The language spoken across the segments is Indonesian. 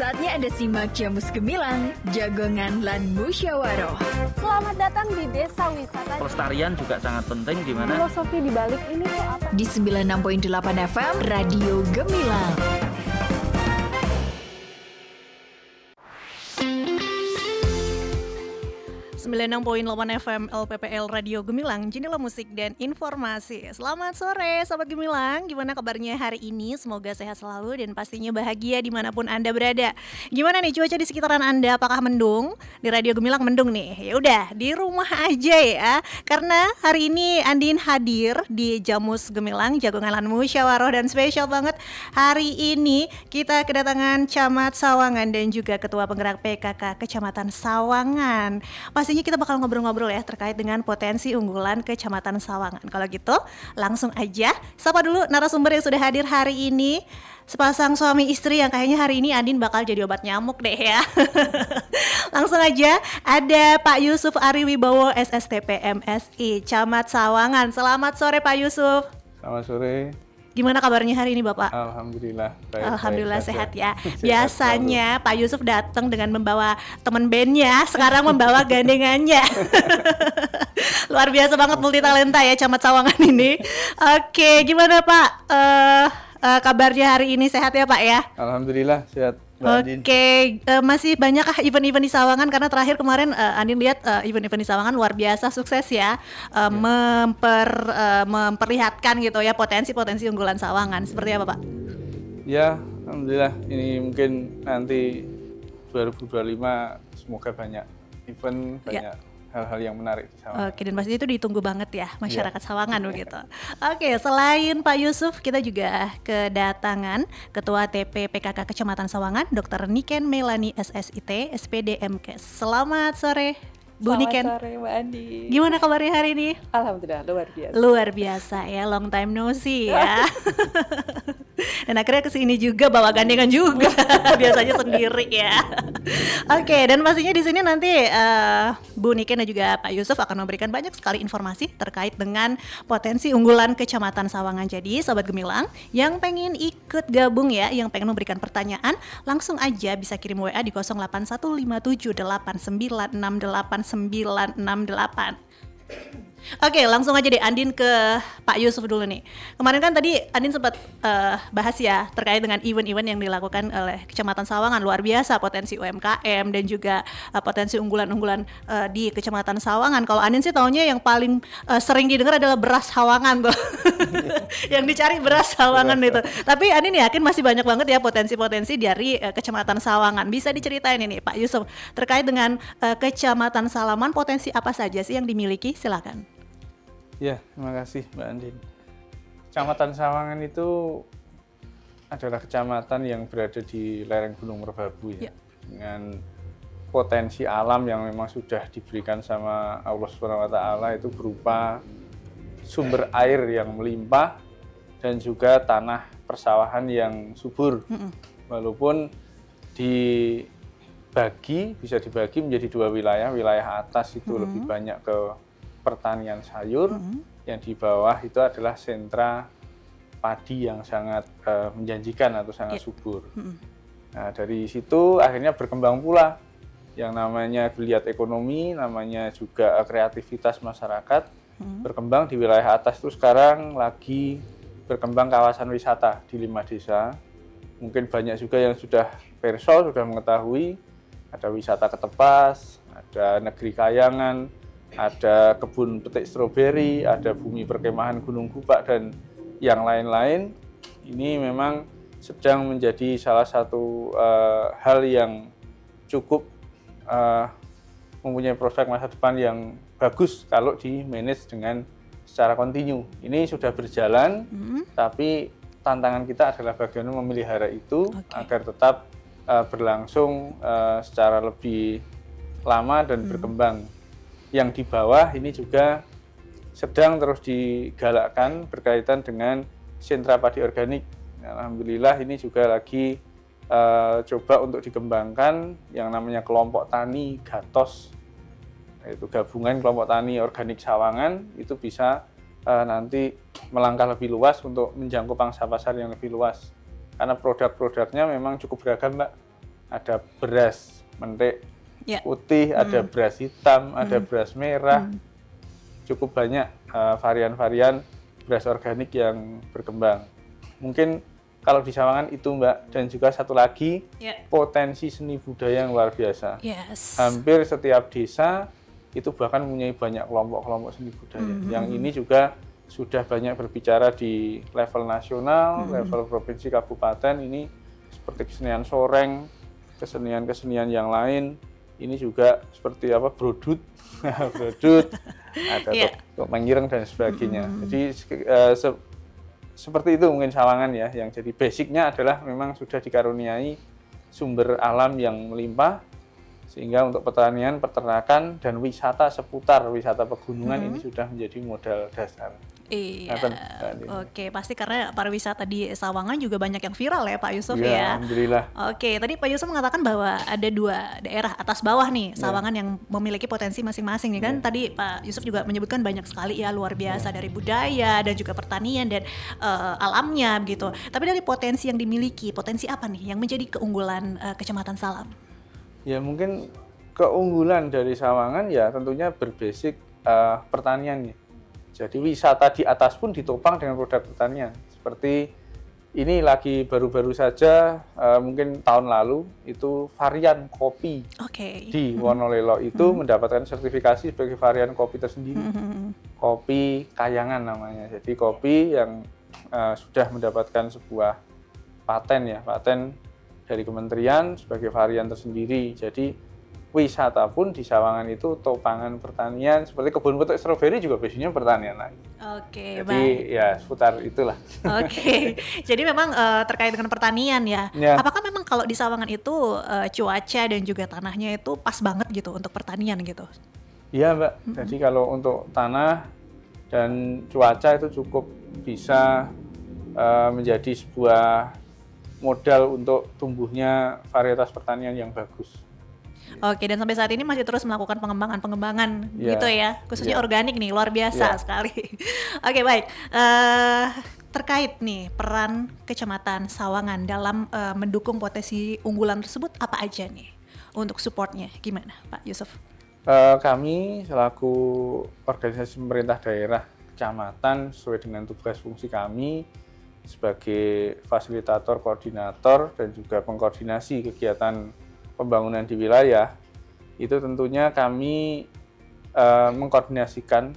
Saatnya Anda simak Jamus Gemilang, Jagongan lan Musyawaroh. Selamat datang di Desa Wisata. Pelestarian juga sangat penting, di mana Filosofi di balik ini tuh apa? Di 96.8 FM, Radio Gemilang. FM LPPL Radio Gemilang, jendela musik dan informasi. Selamat sore Sobat Gemilang, gimana kabarnya hari ini? Semoga sehat selalu dan pastinya bahagia dimanapun Anda berada. Gimana nih cuaca di sekitaran Anda? Apakah mendung? Di Radio Gemilang mendung nih. Ya udah, di rumah aja ya. Karena hari ini Andin hadir di Jamus Gemilang, Jagongan lan Musyawaroh, dan spesial banget hari ini kita kedatangan Camat Sawangan dan juga Ketua Penggerak PKK Kecamatan Sawangan. Pastinya kita bakal ngobrol-ngobrol ya terkait dengan potensi unggulan Kecamatan Sawangan. Kalau gitu langsung aja sapa dulu narasumber yang sudah hadir hari ini. Sepasang suami istri yang kayaknya hari ini Andin bakal jadi obat nyamuk deh ya. Langsung aja ada Pak Yusuf Ariwibowo SSTP MSI Camat Sawangan. Selamat sore Pak Yusuf. Selamat sore. Gimana kabarnya hari ini Bapak? Alhamdulillah baik. Alhamdulillah baik sehat ya. Sehat Biasanya Pak Yusuf datang dengan membawa teman bandnya, sekarang membawa gandengannya. Luar biasa banget multitalenta ya Camat Sawangan ini. Oke, gimana Pak? Kabarnya hari ini sehat ya Pak ya? Alhamdulillah sehat. Oke, masih banyakkah event-event di Sawangan? Karena terakhir kemarin Andin lihat event-event di Sawangan luar biasa sukses ya, memperlihatkan gitu ya potensi-potensi unggulan Sawangan. Seperti apa Pak? Ya, alhamdulillah ini mungkin nanti 2025 semoga banyak event, banyak hal-hal yang menarik di Sawangan. Oke, dan pastinya itu ditunggu banget ya masyarakat Sawangan begitu. Oke, selain Pak Yusuf, kita juga kedatangan Ketua TP PKK Kecamatan Sawangan, Dr. Niken Melani SSIT, SPD MKes. Selamat sore, Bu Niken. Selamat sore Mbak Andi. Gimana kabarnya hari ini? Alhamdulillah luar biasa. Luar biasa ya, long time no see ya. Dan akhirnya kesini juga bawa gandengan juga, biasanya sendiri ya. Oke, dan pastinya di sini nanti Bu Niken dan juga Pak Yusuf akan memberikan banyak sekali informasi terkait dengan potensi unggulan Kecamatan Sawangan. Jadi Sobat Gemilang yang pengen ikut gabung ya, yang pengen memberikan pertanyaan, langsung aja bisa kirim WA di 081578968968. Oke, langsung aja deh Andin ke Pak Yusuf dulu nih. Kemarin kan tadi Andin sempat bahas ya terkait dengan event-event yang dilakukan oleh Kecamatan Sawangan. Luar biasa potensi UMKM dan juga potensi unggulan-unggulan di Kecamatan Sawangan. Kalau Andin sih taunya yang paling sering didengar adalah beras Sawangan tuh. Yang dicari beras Sawangan itu. Tapi Andin yakin masih banyak banget ya potensi-potensi dari Kecamatan Sawangan. Bisa diceritain ini Pak Yusuf terkait dengan Kecamatan Sawangan, potensi apa saja sih yang dimiliki? Silakan. Ya, terima kasih Mbak Andin. Kecamatan Sawangan itu adalah kecamatan yang berada di lereng Gunung Merbabu ya. Dengan potensi alam yang memang sudah diberikan sama Allah SWT itu berupa sumber air yang melimpah dan juga tanah persawahan yang subur. Walaupun bisa dibagi menjadi dua wilayah. Wilayah atas itu lebih banyak ke pertanian sayur, yang di bawah itu adalah sentra padi yang sangat menjanjikan atau sangat subur. Nah, dari situ akhirnya berkembang pula yang namanya geliat ekonomi, namanya juga kreativitas masyarakat, berkembang di wilayah atas. Itu sekarang lagi berkembang kawasan wisata di 5 desa. Mungkin banyak juga yang sudah sudah mengetahui, ada wisata Ketepas, ada Negeri Kayangan, ada kebun petik stroberi, ada bumi perkemahan Gunung Gubak, dan yang lain-lain. Ini memang sedang menjadi salah satu hal yang cukup mempunyai prospek masa depan yang bagus kalau di-manage dengan secara kontinu. Ini sudah berjalan, tapi tantangan kita adalah bagaimana memelihara itu agar tetap berlangsung secara lebih lama dan berkembang. Yang di bawah ini juga sedang terus digalakkan berkaitan dengan sentra padi organik. Alhamdulillah ini juga lagi coba untuk dikembangkan yang namanya kelompok tani Gatos, yaitu gabungan kelompok tani organik Sawangan. Itu bisa nanti melangkah lebih luas untuk menjangkau pangsa pasar yang lebih luas, karena produk-produknya memang cukup beragam Mbak. ada beras mentik Ya. putih, ada beras hitam, ada beras merah. Cukup banyak varian-varian beras organik yang berkembang. Mungkin kalau di Sawangan itu Mbak, dan juga satu lagi potensi seni budaya yang luar biasa. Yes. Hampir setiap desa itu bahkan mempunyai banyak kelompok-kelompok seni budaya. Yang ini juga sudah banyak berbicara di level nasional, level provinsi, kabupaten. Ini seperti kesenian soreng, kesenian-kesenian yang lain. Ini juga seperti apa, brodut, brodut, ada topeng ireng dan sebagainya. Jadi seperti itu mungkin Sawangan ya, yang jadi basicnya adalah memang sudah dikaruniai sumber alam yang melimpah, sehingga untuk pertanian, peternakan, dan wisata seputar wisata pegunungan ini sudah menjadi modal dasar. Iya, oke, pasti karena pariwisata di Sawangan juga banyak yang viral ya Pak Yusuf ya. Alhamdulillah. Oke, tadi Pak Yusuf mengatakan bahwa ada 2 daerah atas bawah nih Sawangan yang memiliki potensi masing-masing nih kan. Tadi Pak Yusuf juga menyebutkan banyak sekali ya, luar biasa dari budaya dan juga pertanian dan alamnya begitu. Tapi dari potensi yang dimiliki, potensi apa nih yang menjadi keunggulan Kecamatan Salam? Ya mungkin keunggulan dari Sawangan ya tentunya berbasic pertanian ya. Jadi wisata di atas pun ditopang dengan produk pertanian. Seperti ini lagi baru-baru saja, mungkin tahun lalu, itu varian kopi di Wonolelo itu mendapatkan sertifikasi sebagai varian kopi tersendiri. Kopi Kayangan namanya. Jadi kopi yang sudah mendapatkan sebuah paten ya, paten dari kementerian sebagai varian tersendiri. Jadi wisata pun di Sawangan itu topangan pertanian, seperti kebun petik stroberi juga biasanya pertanian lagi. Oke, jadi ya seputar itulah. Oke, jadi memang terkait dengan pertanian ya. Apakah memang kalau di Sawangan itu cuaca dan juga tanahnya itu pas banget gitu untuk pertanian gitu? Iya Mbak, jadi kalau untuk tanah dan cuaca itu cukup bisa menjadi sebuah modal untuk tumbuhnya varietas pertanian yang bagus. Oke, dan sampai saat ini masih terus melakukan pengembangan gitu ya, khususnya organik nih, luar biasa sekali. Oke, baik. Terkait nih peran Kecamatan Sawangan dalam mendukung potensi unggulan tersebut apa aja nih untuk supportnya, gimana Pak Yusuf? Kami selaku organisasi pemerintah daerah kecamatan sesuai dengan tugas fungsi kami sebagai fasilitator, koordinator, dan juga pengkoordinasi kegiatan pembangunan di wilayah, itu tentunya kami mengkoordinasikan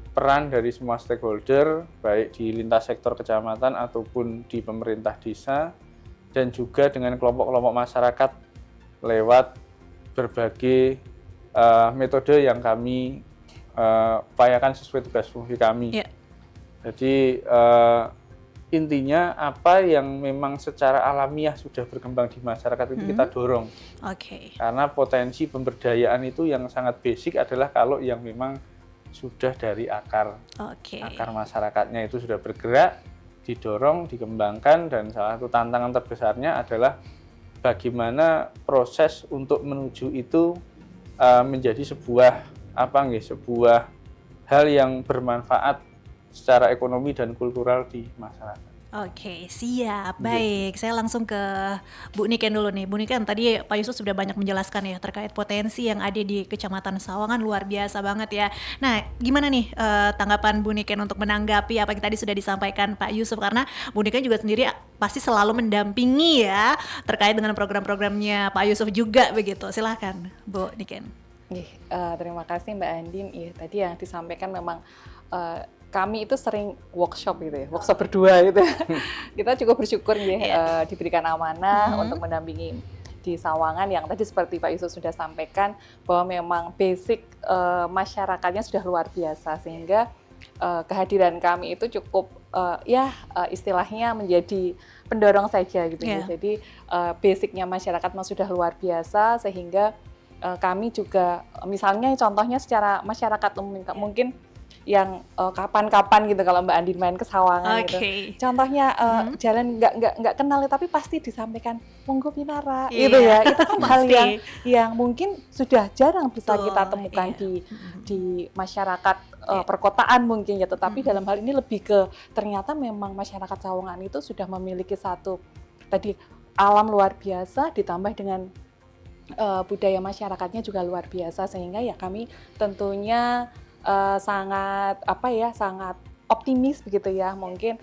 peran dari semua stakeholder, baik di lintas sektor kecamatan ataupun di pemerintah desa, dan juga dengan kelompok-kelompok masyarakat lewat berbagai metode yang kami upayakan sesuai tugas fungsi kami. Jadi intinya apa yang memang secara alamiah sudah berkembang di masyarakat itu kita dorong. Karena potensi pemberdayaan itu yang sangat basic adalah kalau yang memang sudah dari akar. Akar masyarakatnya itu sudah bergerak, didorong, dikembangkan, dan salah satu tantangan terbesarnya adalah bagaimana proses untuk menuju itu menjadi sebuah sebuah hal yang bermanfaat secara ekonomi dan kultural di masyarakat. Oke, siap. Baik, saya langsung ke Bu Niken dulu nih. Bu Niken, tadi Pak Yusuf sudah banyak menjelaskan ya terkait potensi yang ada di Kecamatan Sawangan, luar biasa banget ya. Nah, gimana nih tanggapan Bu Niken untuk menanggapi apa yang tadi sudah disampaikan Pak Yusuf? Karena Bu Niken juga sendiri pasti selalu mendampingi ya terkait dengan program-programnya Pak Yusuf juga begitu. Silahkan Bu Niken. Terima kasih Mbak Andin. Tadi yang disampaikan memang kami itu sering workshop gitu ya, workshop berdua gitu. Kita cukup bersyukur ya diberikan amanah untuk mendampingi di Sawangan yang tadi seperti Pak Yusuf sudah sampaikan bahwa memang basic masyarakatnya sudah luar biasa, sehingga kehadiran kami itu cukup istilahnya menjadi pendorong saja gitu ya. Jadi basicnya masyarakat memang sudah luar biasa, sehingga kami juga misalnya contohnya secara masyarakat mungkin yang kapan-kapan gitu kalau Mbak Andin main ke Sawangan gitu. Contohnya jalan nggak kenal tapi pasti disampaikan monggo pinara gitu ya. Itu kan hal yang mungkin sudah jarang bisa kita temukan di masyarakat perkotaan mungkin ya, tetapi dalam hal ini lebih ke ternyata memang masyarakat Sawangan itu sudah memiliki satu tadi alam luar biasa ditambah dengan budaya masyarakatnya juga luar biasa, sehingga ya kami tentunya sangat sangat optimis begitu ya, mungkin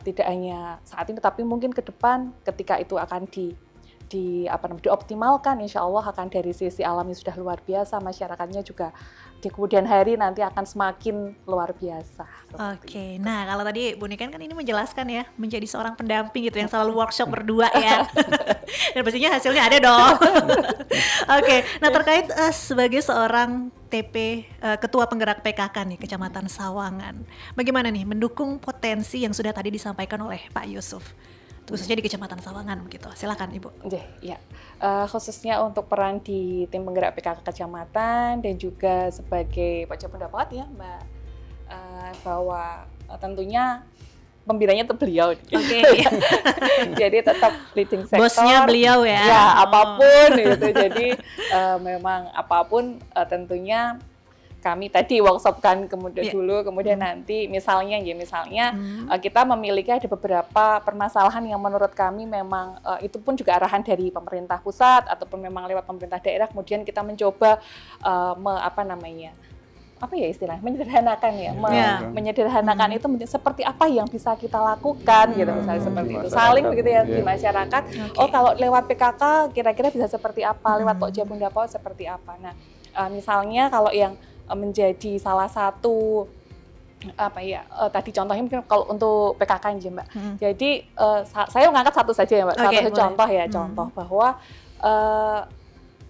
tidak hanya saat ini tapi mungkin ke depan ketika itu akan dioptimalkan, insya Allah akan dari sisi alamnya sudah luar biasa, masyarakatnya juga di kemudian hari nanti akan semakin luar biasa. Oke, nah kalau tadi Bu Niken kan ini menjelaskan ya, menjadi seorang pendamping gitu yang selalu workshop berdua ya, dan pastinya hasilnya ada dong. Oke, nah terkait sebagai seorang Ketua Penggerak PKK nih Kecamatan Sawangan, bagaimana nih mendukung potensi yang sudah tadi disampaikan oleh Pak Yusuf? Khususnya di Kecamatan Sawangan begitu. Silakan Ibu. Ya, khususnya untuk peran di tim penggerak PKK Kecamatan dan juga sebagai Pokja pendapat ya Mbak, bahwa tentunya pembinanya tetap beliau. Oke. Jadi tetap leading sector. Bosnya beliau ya. Ya, apapun gitu. Jadi memang apapun tentunya kami tadi workshopkan kemudian nanti misalnya kita memiliki ada beberapa permasalahan yang menurut kami memang itu pun juga arahan dari pemerintah pusat ataupun memang lewat pemerintah daerah, kemudian kita mencoba menyederhanakan ya, menyederhanakan itu seperti apa yang bisa kita lakukan gitu, misalnya seperti itu, saling begitu ya di masyarakat. Oh kalau lewat PKK kira-kira bisa seperti apa, lewat Pokja Bunda Paut seperti apa. Nah misalnya kalau yang menjadi salah satu tadi contohnya mungkin kalau untuk PKK aja Mbak. Jadi saya mengangkat satu saja ya Mbak, satu contoh ya, contoh bahwa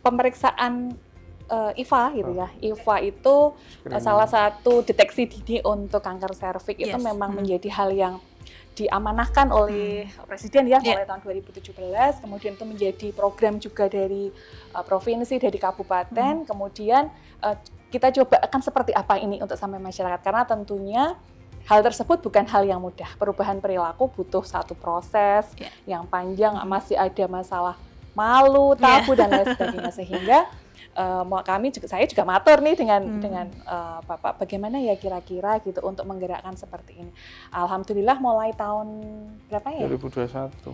pemeriksaan IVA gitu ya. IVA itu salah satu deteksi dini untuk kanker serviks itu memang menjadi hal yang diamanahkan oleh Presiden ya mulai tahun 2017, kemudian itu menjadi program juga dari provinsi, dari kabupaten, kemudian kita coba akan seperti apa ini untuk sampai masyarakat, karena tentunya hal tersebut bukan hal yang mudah. Perubahan perilaku butuh satu proses yang panjang, masih ada masalah malu, tabu dan lain sebagainya, sehingga saya juga matur nih dengan Bapak bagaimana ya kira-kira gitu untuk menggerakkan seperti ini. Alhamdulillah mulai tahun berapa ya?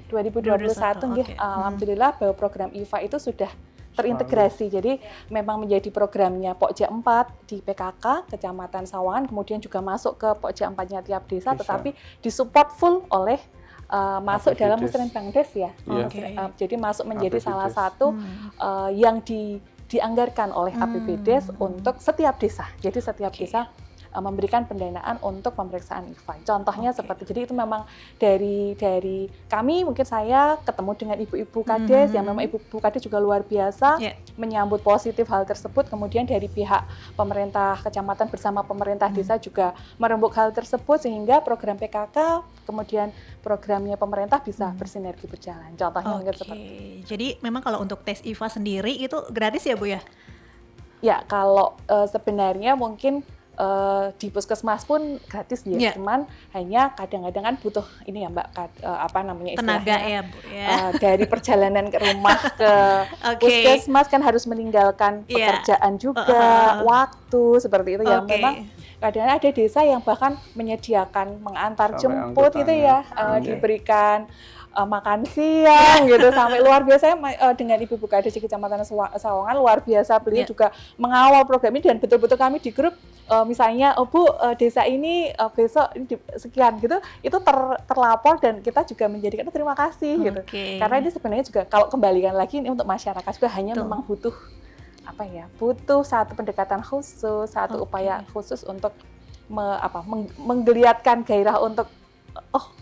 2021 alhamdulillah bahwa program IVA itu sudah terintegrasi. Jadi memang menjadi programnya Pokja 4 di PKK Kecamatan Sawangan, kemudian juga masuk ke Pokja 4-nya tiap desa, tetapi disupport full oleh masuk APBDes. Dalam Muslim Bankdes ya. Jadi masuk menjadi APBDes. Salah satu yang dianggarkan oleh APBDes untuk setiap desa. Jadi setiap desa memberikan pendanaan untuk pemeriksaan IVA. Contohnya seperti, jadi itu memang dari kami, mungkin saya ketemu dengan ibu-ibu Kades yang memang ibu-ibu Kades juga luar biasa menyambut positif hal tersebut. Kemudian dari pihak pemerintah kecamatan bersama pemerintah desa juga merembuk hal tersebut, sehingga program PKK kemudian programnya pemerintah bisa bersinergi berjalan. Contohnya mungkin seperti itu. Jadi memang kalau untuk tes IVA sendiri itu gratis ya Bu ya? Ya, kalau sebenarnya mungkin di puskesmas pun gratis ya, cuman hanya kadang-kadang kan butuh ini ya Mbak, tenaga ya Bu ya. Dari perjalanan ke rumah ke puskesmas kan harus meninggalkan pekerjaan juga, waktu seperti itu ya. Memang kadang ada desa yang bahkan menyediakan mengantar jemput gitu ya, diberikan makan siang gitu, sampai luar biasa dengan Ibu Bukades di Kecamatan Sawangan, luar biasa beliau juga mengawal program ini, dan betul-betul kami di grup misalnya Bu desa ini besok ini sekian gitu, itu terlapor dan kita juga menjadikan terima kasih gitu, karena ini sebenarnya juga kalau kembalikan lagi ini untuk masyarakat juga hanya memang butuh butuh satu pendekatan khusus, satu upaya khusus untuk menggeliatkan gairah untuk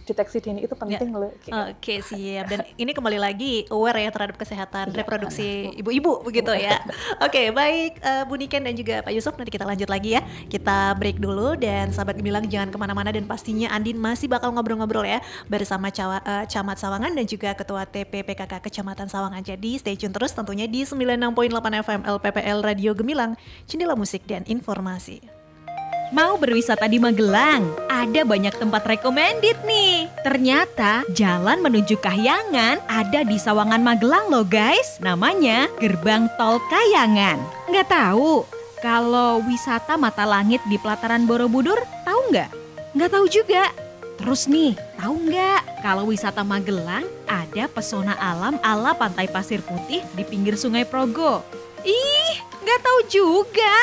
deteksi dini itu penting loh. Oke, siap. Dan ini kembali lagi aware ya terhadap kesehatan reproduksi ibu-ibu begitu ya. Oke, baik Bu Niken dan juga Pak Yusuf, nanti kita lanjut lagi ya. Kita break dulu, dan sahabat Gemilang jangan kemana-mana, dan pastinya Andin masih bakal ngobrol-ngobrol ya bersama Camat Sawangan dan juga Ketua TP PKK Kecamatan Sawangan. Jadi stay tune terus tentunya di 96.8 FM LPPL Radio Gemilang, Jendela Musik dan Informasi. Mau berwisata di Magelang? Ada banyak tempat recommended nih. Ternyata jalan menuju Kahyangan ada di Sawangan Magelang loh guys. Namanya Gerbang Tol Kahyangan. Nggak tahu? Kalau wisata mata langit di pelataran Borobudur, tahu nggak? Nggak tahu juga. Terus nih, tahu nggak kalau wisata Magelang ada pesona alam ala pantai pasir putih di pinggir Sungai Progo? Ih, nggak tahu juga.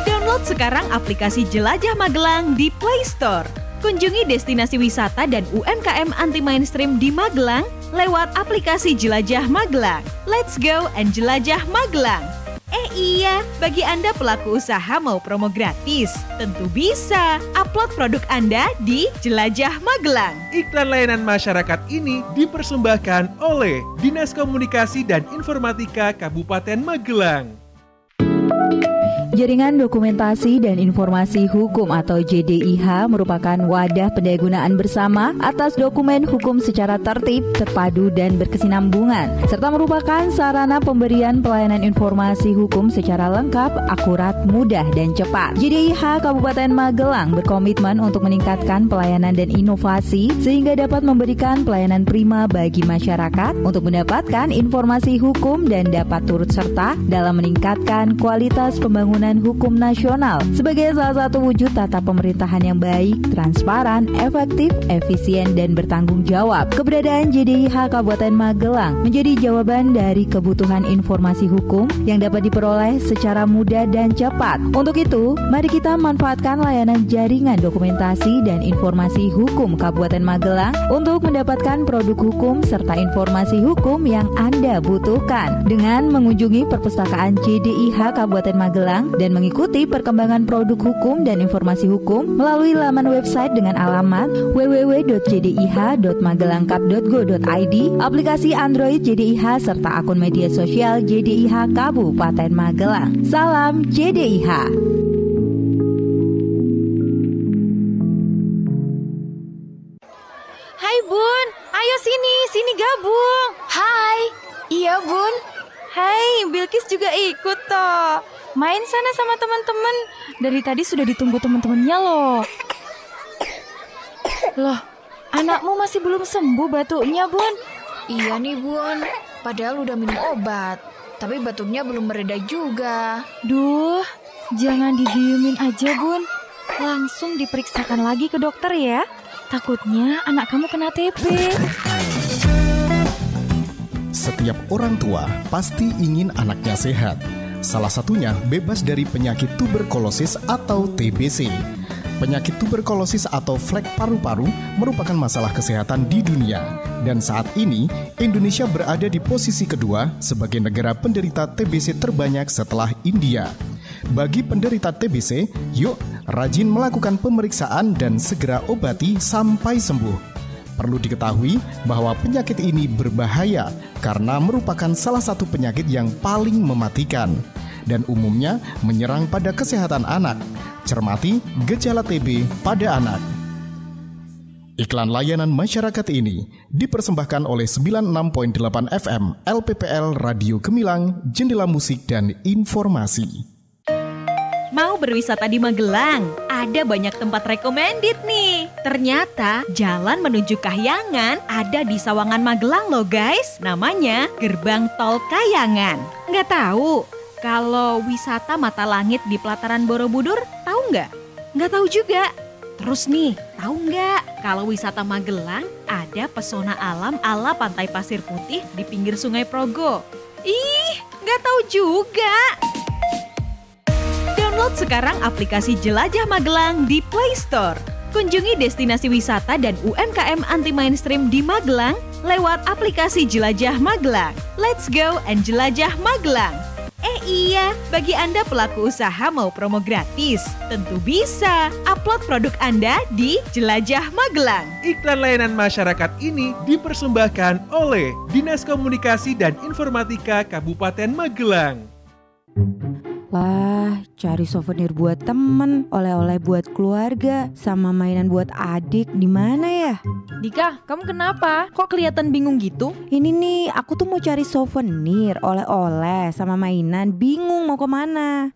Download sekarang aplikasi Jelajah Magelang di Play Store. Kunjungi destinasi wisata dan UMKM anti mainstream di Magelang lewat aplikasi Jelajah Magelang. Let's go and jelajah Magelang. Iya, bagi Anda pelaku usaha mau promo gratis, tentu bisa. Upload produk Anda di Jelajah Magelang. Iklan layanan masyarakat ini dipersembahkan oleh Dinas Komunikasi dan Informatika Kabupaten Magelang. Jaringan Dokumentasi dan Informasi Hukum atau JDIH merupakan wadah pendayagunaan bersama atas dokumen hukum secara tertib, terpadu, dan berkesinambungan, serta merupakan sarana pemberian pelayanan informasi hukum secara lengkap, akurat, mudah, dan cepat. JDIH Kabupaten Magelang berkomitmen untuk meningkatkan pelayanan dan inovasi sehingga dapat memberikan pelayanan prima bagi masyarakat untuk mendapatkan informasi hukum dan dapat turut serta dalam meningkatkan kualitas pembangunan hukum nasional sebagai salah satu wujud tata pemerintahan yang baik, transparan, efektif, efisien, dan bertanggung jawab. Keberadaan JDIH Kabupaten Magelang menjadi jawaban dari kebutuhan informasi hukum yang dapat diperoleh secara mudah dan cepat. Untuk itu, mari kita manfaatkan layanan jaringan dokumentasi dan informasi hukum Kabupaten Magelang untuk mendapatkan produk hukum serta informasi hukum yang Anda butuhkan dengan mengunjungi perpustakaan JDIH Kabupaten Magelang dan mengikuti perkembangan produk hukum dan informasi hukum melalui laman website dengan alamat www.jdih.magelangkap.go.id, aplikasi Android JDIH, serta akun media sosial JDIH Kabupaten Magelang. Salam JDIH. Hai Bun, ayo sini gabung. Hai, iya Bun. Hai, Bilkis juga ikut toh. Main sana sama teman-teman. Dari tadi sudah ditunggu teman-temannya loh. Loh, anakmu masih belum sembuh batuknya, Bun? Iya nih Bun, padahal udah minum obat, tapi batuknya belum mereda juga. Duh, jangan didiemin aja Bun. Langsung diperiksakan lagi ke dokter ya. Takutnya anak kamu kena TB. Setiap orang tua pasti ingin anaknya sehat. Salah satunya bebas dari penyakit tuberkulosis atau TBC. Penyakit tuberkulosis atau flek paru-paru merupakan masalah kesehatan di dunia. Dan saat ini, Indonesia berada di posisi kedua sebagai negara penderita TBC terbanyak setelah India. Bagi penderita TBC, yuk rajin melakukan pemeriksaan dan segera obati sampai sembuh. Perlu diketahui bahwa penyakit ini berbahaya karena merupakan salah satu penyakit yang paling mematikan dan umumnya menyerang pada kesehatan anak. Cermati gejala TB pada anak. Iklan layanan masyarakat ini dipersembahkan oleh 96.8 FM LPPL Radio Gemilang, Jendela Musik dan Informasi. Mau berwisata di Magelang? Ada banyak tempat recommended nih. Ternyata jalan menuju Kahyangan ada di Sawangan Magelang loh guys. Namanya Gerbang Tol Kahyangan. Nggak tahu? Kalau wisata mata langit di pelataran Borobudur, tahu nggak? Nggak tahu juga. Terus nih, tahu nggak kalau wisata Magelang ada pesona alam ala pantai pasir putih di pinggir Sungai Progo? Ih, nggak tahu juga. Download sekarang aplikasi Jelajah Magelang di Play Store. Kunjungi destinasi wisata dan UMKM anti mainstream di Magelang lewat aplikasi Jelajah Magelang. Let's go and jelajah Magelang. Iya, bagi Anda pelaku usaha mau promo gratis, tentu bisa. Upload produk Anda di Jelajah Magelang. Iklan layanan masyarakat ini dipersembahkan oleh Dinas Komunikasi dan Informatika Kabupaten Magelang. Wah, cari souvenir buat temen, oleh-oleh buat keluarga, sama mainan buat adik, di mana ya? Dika, kamu kenapa? Kok kelihatan bingung gitu? Ini nih, aku tuh mau cari souvenir, oleh-oleh, sama mainan, bingung mau kemana.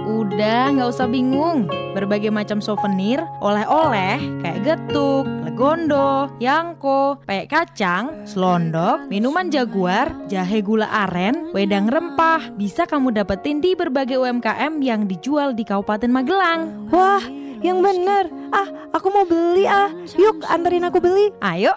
Udah, gak usah bingung. Berbagai macam souvenir, oleh-oleh, kayak getuk, legondo, yangko, peyek kacang, selondok, minuman jaguar, jahe gula aren, wedang rempah, bisa kamu dapetin di berbagai UMKM yang dijual di Kabupaten Magelang. Wah, yang bener. Aku mau beli Yuk, anterin aku beli. Ayo.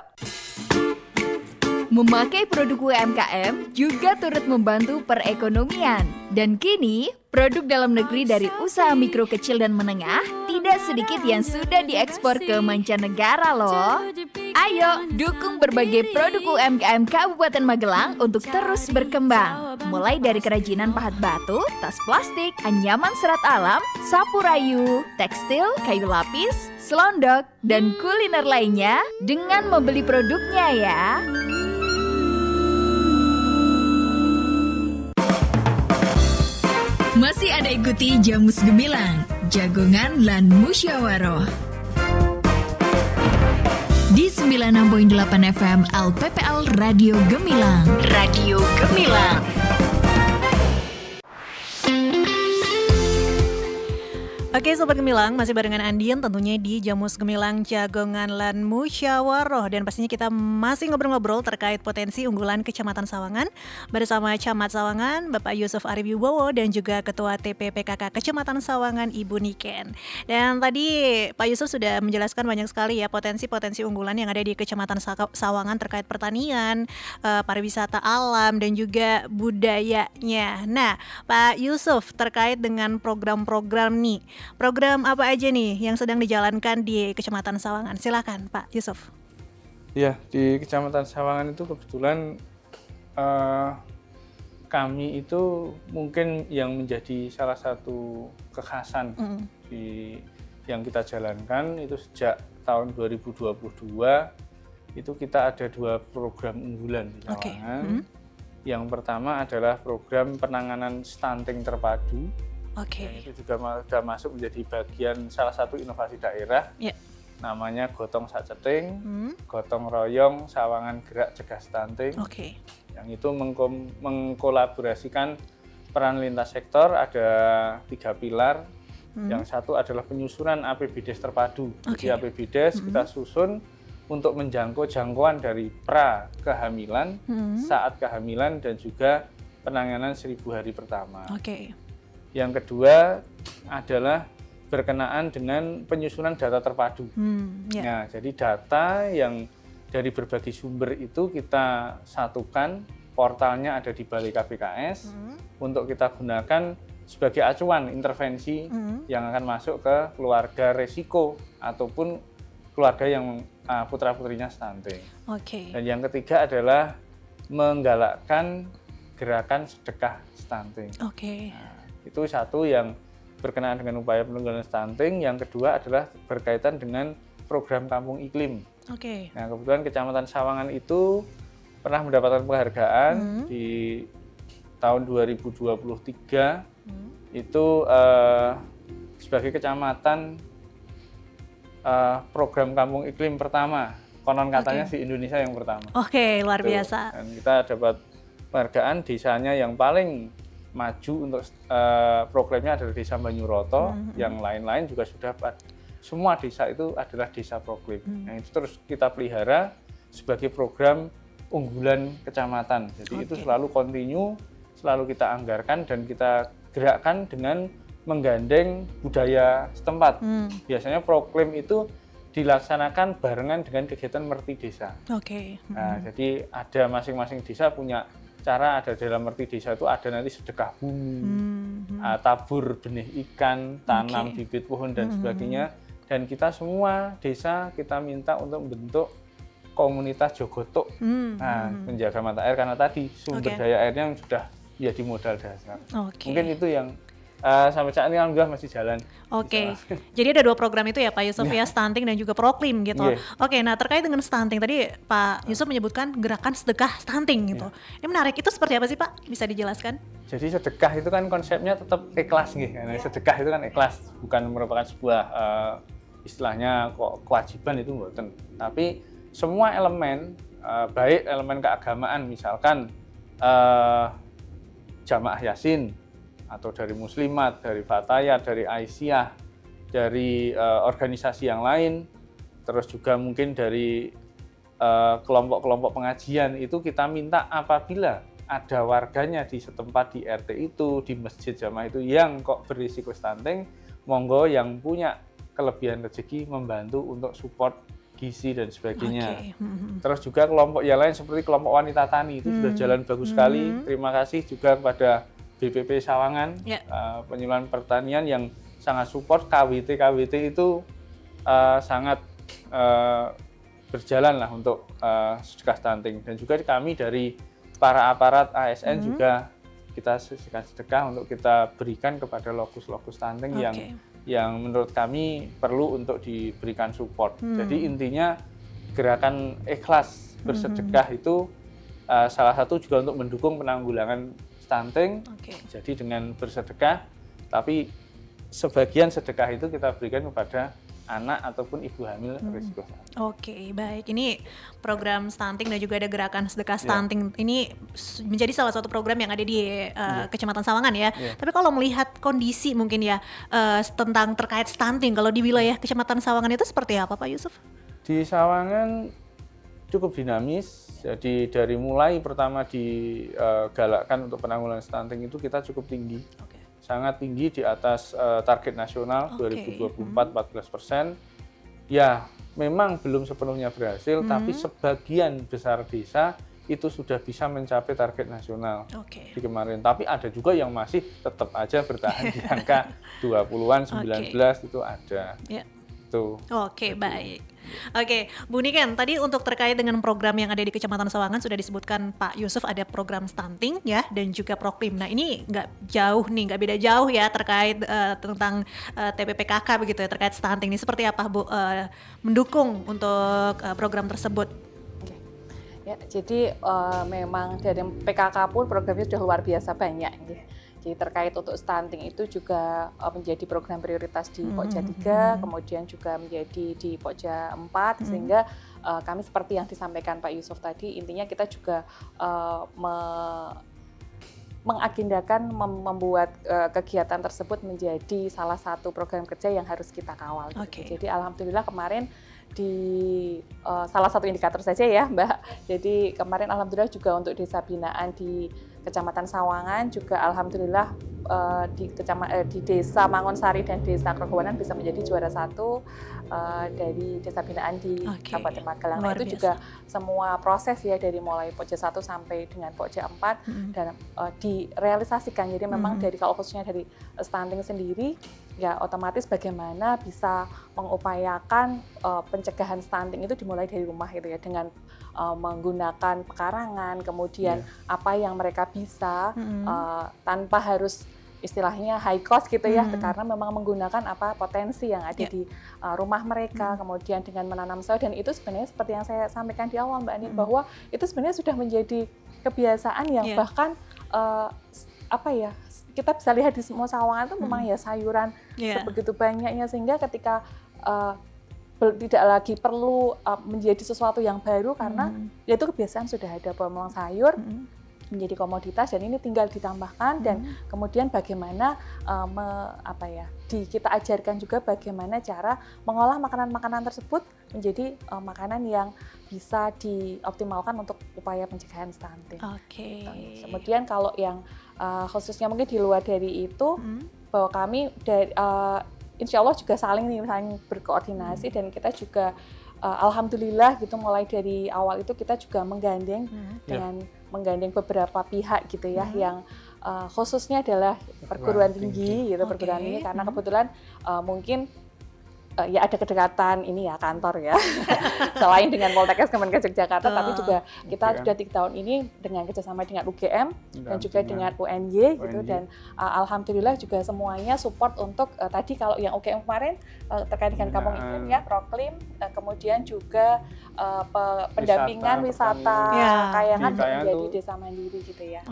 Memakai produk UMKM juga turut membantu perekonomian. Dan kini, produk dalam negeri dari usaha mikro kecil dan menengah tidak sedikit yang sudah diekspor ke mancanegara loh. Ayo, dukung berbagai produk UMKM Kabupaten Magelang untuk terus berkembang. Mulai dari kerajinan pahat batu, tas plastik, anyaman serat alam, sapu rayu, tekstil, kayu lapis, selondok, dan kuliner lainnya dengan membeli produknya ya. Masih ada ikuti Jamus Gemilang, Jagongan lan Musyawaroh di 96.8 FM LPPL Radio Gemilang. Radio Gemilang. Oke Sobat Gemilang, masih barengan Andien tentunya di Jamus Gemilang Jagongan lan Musyawaroh. Dan pastinya kita masih ngobrol-ngobrol terkait potensi unggulan Kecamatan Sawangan bersama Camat Sawangan, Bapak Yusuf Arif Wibowo, dan juga Ketua TPPKK Kecamatan Sawangan, Ibu Niken. Dan tadi Pak Yusuf sudah menjelaskan banyak sekali ya potensi-potensi unggulan yang ada di Kecamatan Sawangan terkait pertanian, pariwisata alam, dan juga budayanya. Nah Pak Yusuf, terkait dengan program-program nih, program apa aja nih yang sedang dijalankan di Kecamatan Sawangan? Silakan Pak Yusuf. Ya, di Kecamatan Sawangan itu kebetulan kami itu mungkin yang menjadi salah satu kekhasan yang kita jalankan itu sejak tahun 2022 itu kita ada 2 program unggulan di Sawangan. Yang pertama adalah program penanganan stunting terpadu. Itu juga sudah masuk menjadi bagian salah satu inovasi daerah. Namanya Gotong Saceting, Gotong Royong Sawangan Gerak Cegah Stunting. Yang itu mengkolaborasikan peran lintas sektor, ada 3 pilar. Yang satu adalah penyusunan APBDes terpadu. Jadi APBDes kita susun untuk menjangkau jangkauan dari pra kehamilan, saat kehamilan, dan juga penanganan 1000 hari pertama. Yang kedua adalah berkenaan dengan penyusunan data terpadu. Nah, jadi data yang dari berbagai sumber itu kita satukan, portalnya ada di Balai KPKS, untuk kita gunakan sebagai acuan intervensi yang akan masuk ke keluarga resiko ataupun keluarga yang putra-putrinya stunting. Dan yang ketiga adalah menggalakkan gerakan sedekah stunting. Itu satu yang berkenaan dengan upaya penanggulangan stunting. Yang kedua adalah berkaitan dengan program Kampung Iklim. Nah, kebetulan Kecamatan Sawangan itu pernah mendapatkan penghargaan di tahun 2023 itu sebagai kecamatan program Kampung Iklim pertama. Konon katanya di Indonesia yang pertama. Luar biasa. Dan kita dapat penghargaan desanya yang paling maju untuk programnya adalah Desa Banyuroto, yang lain-lain juga sudah, semua desa itu adalah desa proklim. Nah, itu terus kita pelihara sebagai program unggulan kecamatan. Jadi itu selalu kontinu, selalu kita anggarkan dan kita gerakkan dengan menggandeng budaya setempat. Biasanya proklim itu dilaksanakan barengan dengan kegiatan merti desa. Nah, jadi ada masing-masing desa punya cara, ada dalam merti desa itu ada nanti sedekah bumi, tabur benih ikan, tanam bibit pohon dan sebagainya. Dan kita semua desa kita minta untuk membentuk komunitas jogotok, menjaga mata air karena tadi sumber daya airnya sudah menjadi modal dasar. Mungkin itu yang sampai saat ini alhamdulillah masih jalan. Jadi ada 2 program itu ya Pak Yusuf ya, stunting dan juga proklim gitu. Nah terkait dengan stunting tadi Pak Yusuf menyebutkan gerakan sedekah stunting gitu. Ini menarik, itu seperti apa sih Pak? Bisa dijelaskan? Jadi sedekah itu kan konsepnya tetap ikhlas nih. Sedekah itu kan ikhlas, bukan merupakan sebuah istilahnya kewajiban, itu bukan. Tapi semua elemen, baik elemen keagamaan misalkan jamaah Yasin, atau dari Muslimat, dari Fatayat, dari Aisyah, dari organisasi yang lain, terus juga mungkin dari kelompok-kelompok pengajian, itu kita minta apabila ada warganya di setempat, di RT itu, di masjid jamaah itu yang kok berisiko stunting, monggo yang punya kelebihan rezeki membantu untuk support gizi dan sebagainya. Okay. Terus juga kelompok yang lain seperti kelompok wanita tani itu sudah jalan bagus sekali. Terima kasih juga kepada BPP Sawangan, penyuluhan pertanian yang sangat support. KWT itu sangat berjalan lah untuk sedekah stunting. Dan juga kami dari para aparat ASN juga kita sisihkan sedekah untuk kita berikan kepada lokus-lokus stunting yang menurut kami perlu untuk diberikan support. Jadi intinya gerakan ikhlas bersedekah itu salah satu juga untuk mendukung penanggulangan stunting. Jadi dengan bersedekah, tapi sebagian sedekah itu kita berikan kepada anak ataupun ibu hamil risiko stunting. Oke, baik. Ini program stunting dan juga ada gerakan sedekah stunting. Ini menjadi salah satu program yang ada di Kecamatan Sawangan ya. Tapi kalau melihat kondisi mungkin ya tentang terkait stunting, kalau di wilayah Kecamatan Sawangan itu seperti apa Pak Yusuf? Di Sawangan cukup dinamis. Jadi dari mulai pertama digalakkan untuk penanggulangan stunting itu kita cukup tinggi. Sangat tinggi di atas target nasional 2024 14%. Ya, memang belum sepenuhnya berhasil, tapi sebagian besar desa itu sudah bisa mencapai target nasional di kemarin. Tapi ada juga yang masih tetap aja bertahan di angka 20-an, 19 itu ada. Itu. Oke, baik. Oke, Bu Niken, tadi untuk terkait dengan program yang ada di Kecamatan Sawangan sudah disebutkan Pak Yusuf ada program stunting ya dan juga Proklim. Nah ini nggak beda jauh ya terkait tentang TPPKK begitu ya, terkait stunting ini seperti apa Bu mendukung untuk program tersebut? Ya, jadi memang dari PKK pun programnya sudah luar biasa banyak. Jadi terkait untuk stunting itu juga menjadi program prioritas di Pokja 3, kemudian juga menjadi di Pokja 4, sehingga kami seperti yang disampaikan Pak Yusuf tadi, intinya kita juga mengagendakan membuat kegiatan tersebut menjadi salah satu program kerja yang harus kita kawal. Gitu. Jadi alhamdulillah kemarin di salah satu indikator saja ya Mbak, jadi kemarin alhamdulillah juga untuk desa binaan di Kecamatan Sawangan juga alhamdulillah di desa Mangonsari dan desa Krogowanan bisa menjadi juara 1 dari desa binaan di Kabupaten Magelang. Nah, itu juga semua proses ya dari mulai Pokja 1 sampai dengan Pokja 4 dan direalisasikan. Jadi memang dari kalau khususnya dari stunting sendiri ya otomatis bagaimana bisa mengupayakan pencegahan stunting itu dimulai dari rumah gitu ya, dengan menggunakan pekarangan, kemudian apa yang mereka bisa tanpa harus istilahnya high cost gitu ya, karena memang menggunakan apa potensi yang ada di rumah mereka, kemudian dengan menanam sayur. Dan itu sebenarnya seperti yang saya sampaikan di awal Mbak Anin, bahwa itu sebenarnya sudah menjadi kebiasaan yang bahkan apa ya, kita bisa lihat di semua Sawangan itu memang ya sayuran sebegitu banyaknya, sehingga ketika tidak lagi perlu menjadi sesuatu yang baru karena ya itu kebiasaan sudah ada bahwa memang sayur menjadi komoditas dan ini tinggal ditambahkan dan kemudian bagaimana kita ajarkan juga bagaimana cara mengolah makanan-makanan tersebut menjadi makanan yang bisa dioptimalkan untuk upaya pencegahan stunting. Kemudian kalau yang khususnya mungkin di luar dari itu bahwa kami dari insya Allah juga saling berkoordinasi dan kita juga alhamdulillah gitu mulai dari awal itu kita juga menggandeng dengan menggandeng beberapa pihak gitu ya yang khususnya adalah perguruan tinggi gitu, perguruan tinggi karena kebetulan mungkin ya ada kedekatan ini ya kantor ya selain dengan Poltekkes Kemenkes Yogyakarta tapi juga kita sudah 3 tahun ini dengan kerjasama dengan UGM dan juga dengan UNY gitu dan alhamdulillah juga semuanya support untuk tadi kalau yang UGM kemarin terkait dengan kampung iklim ya Proklim, kemudian juga pendampingan wisata Kayangan menjadi desa mandiri gitu ya.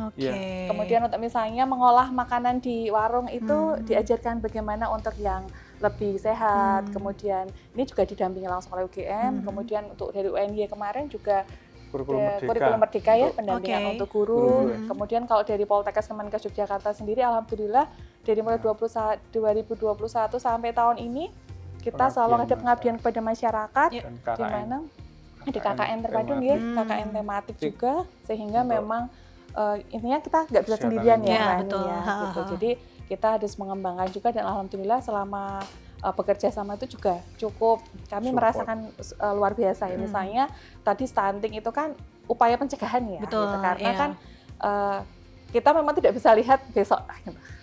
Kemudian untuk misalnya mengolah makanan di warung itu diajarkan bagaimana untuk yang lebih sehat, kemudian ini juga didampingi langsung oleh UGM, kemudian untuk dari UNY kemarin juga kurikulum merdeka ya, pendampingan untuk guru. Kemudian kalau dari Poltekkes Kemenkes Yogyakarta sendiri, alhamdulillah dari mulai 2021 sampai tahun ini kita selalu ada pengabdian kepada masyarakat, di mana ada KKN terpadu ya, KKN tematik juga, sehingga memang intinya kita nggak bisa sendirian ya, gitu. Jadi kita harus mengembangkan juga dan alhamdulillah selama bekerja sama itu juga cukup kami merasakan luar biasa ya. Misalnya tadi stunting itu kan upaya pencegahan ya. Betul, gitu. Karena iya. kan kita memang tidak bisa lihat besok.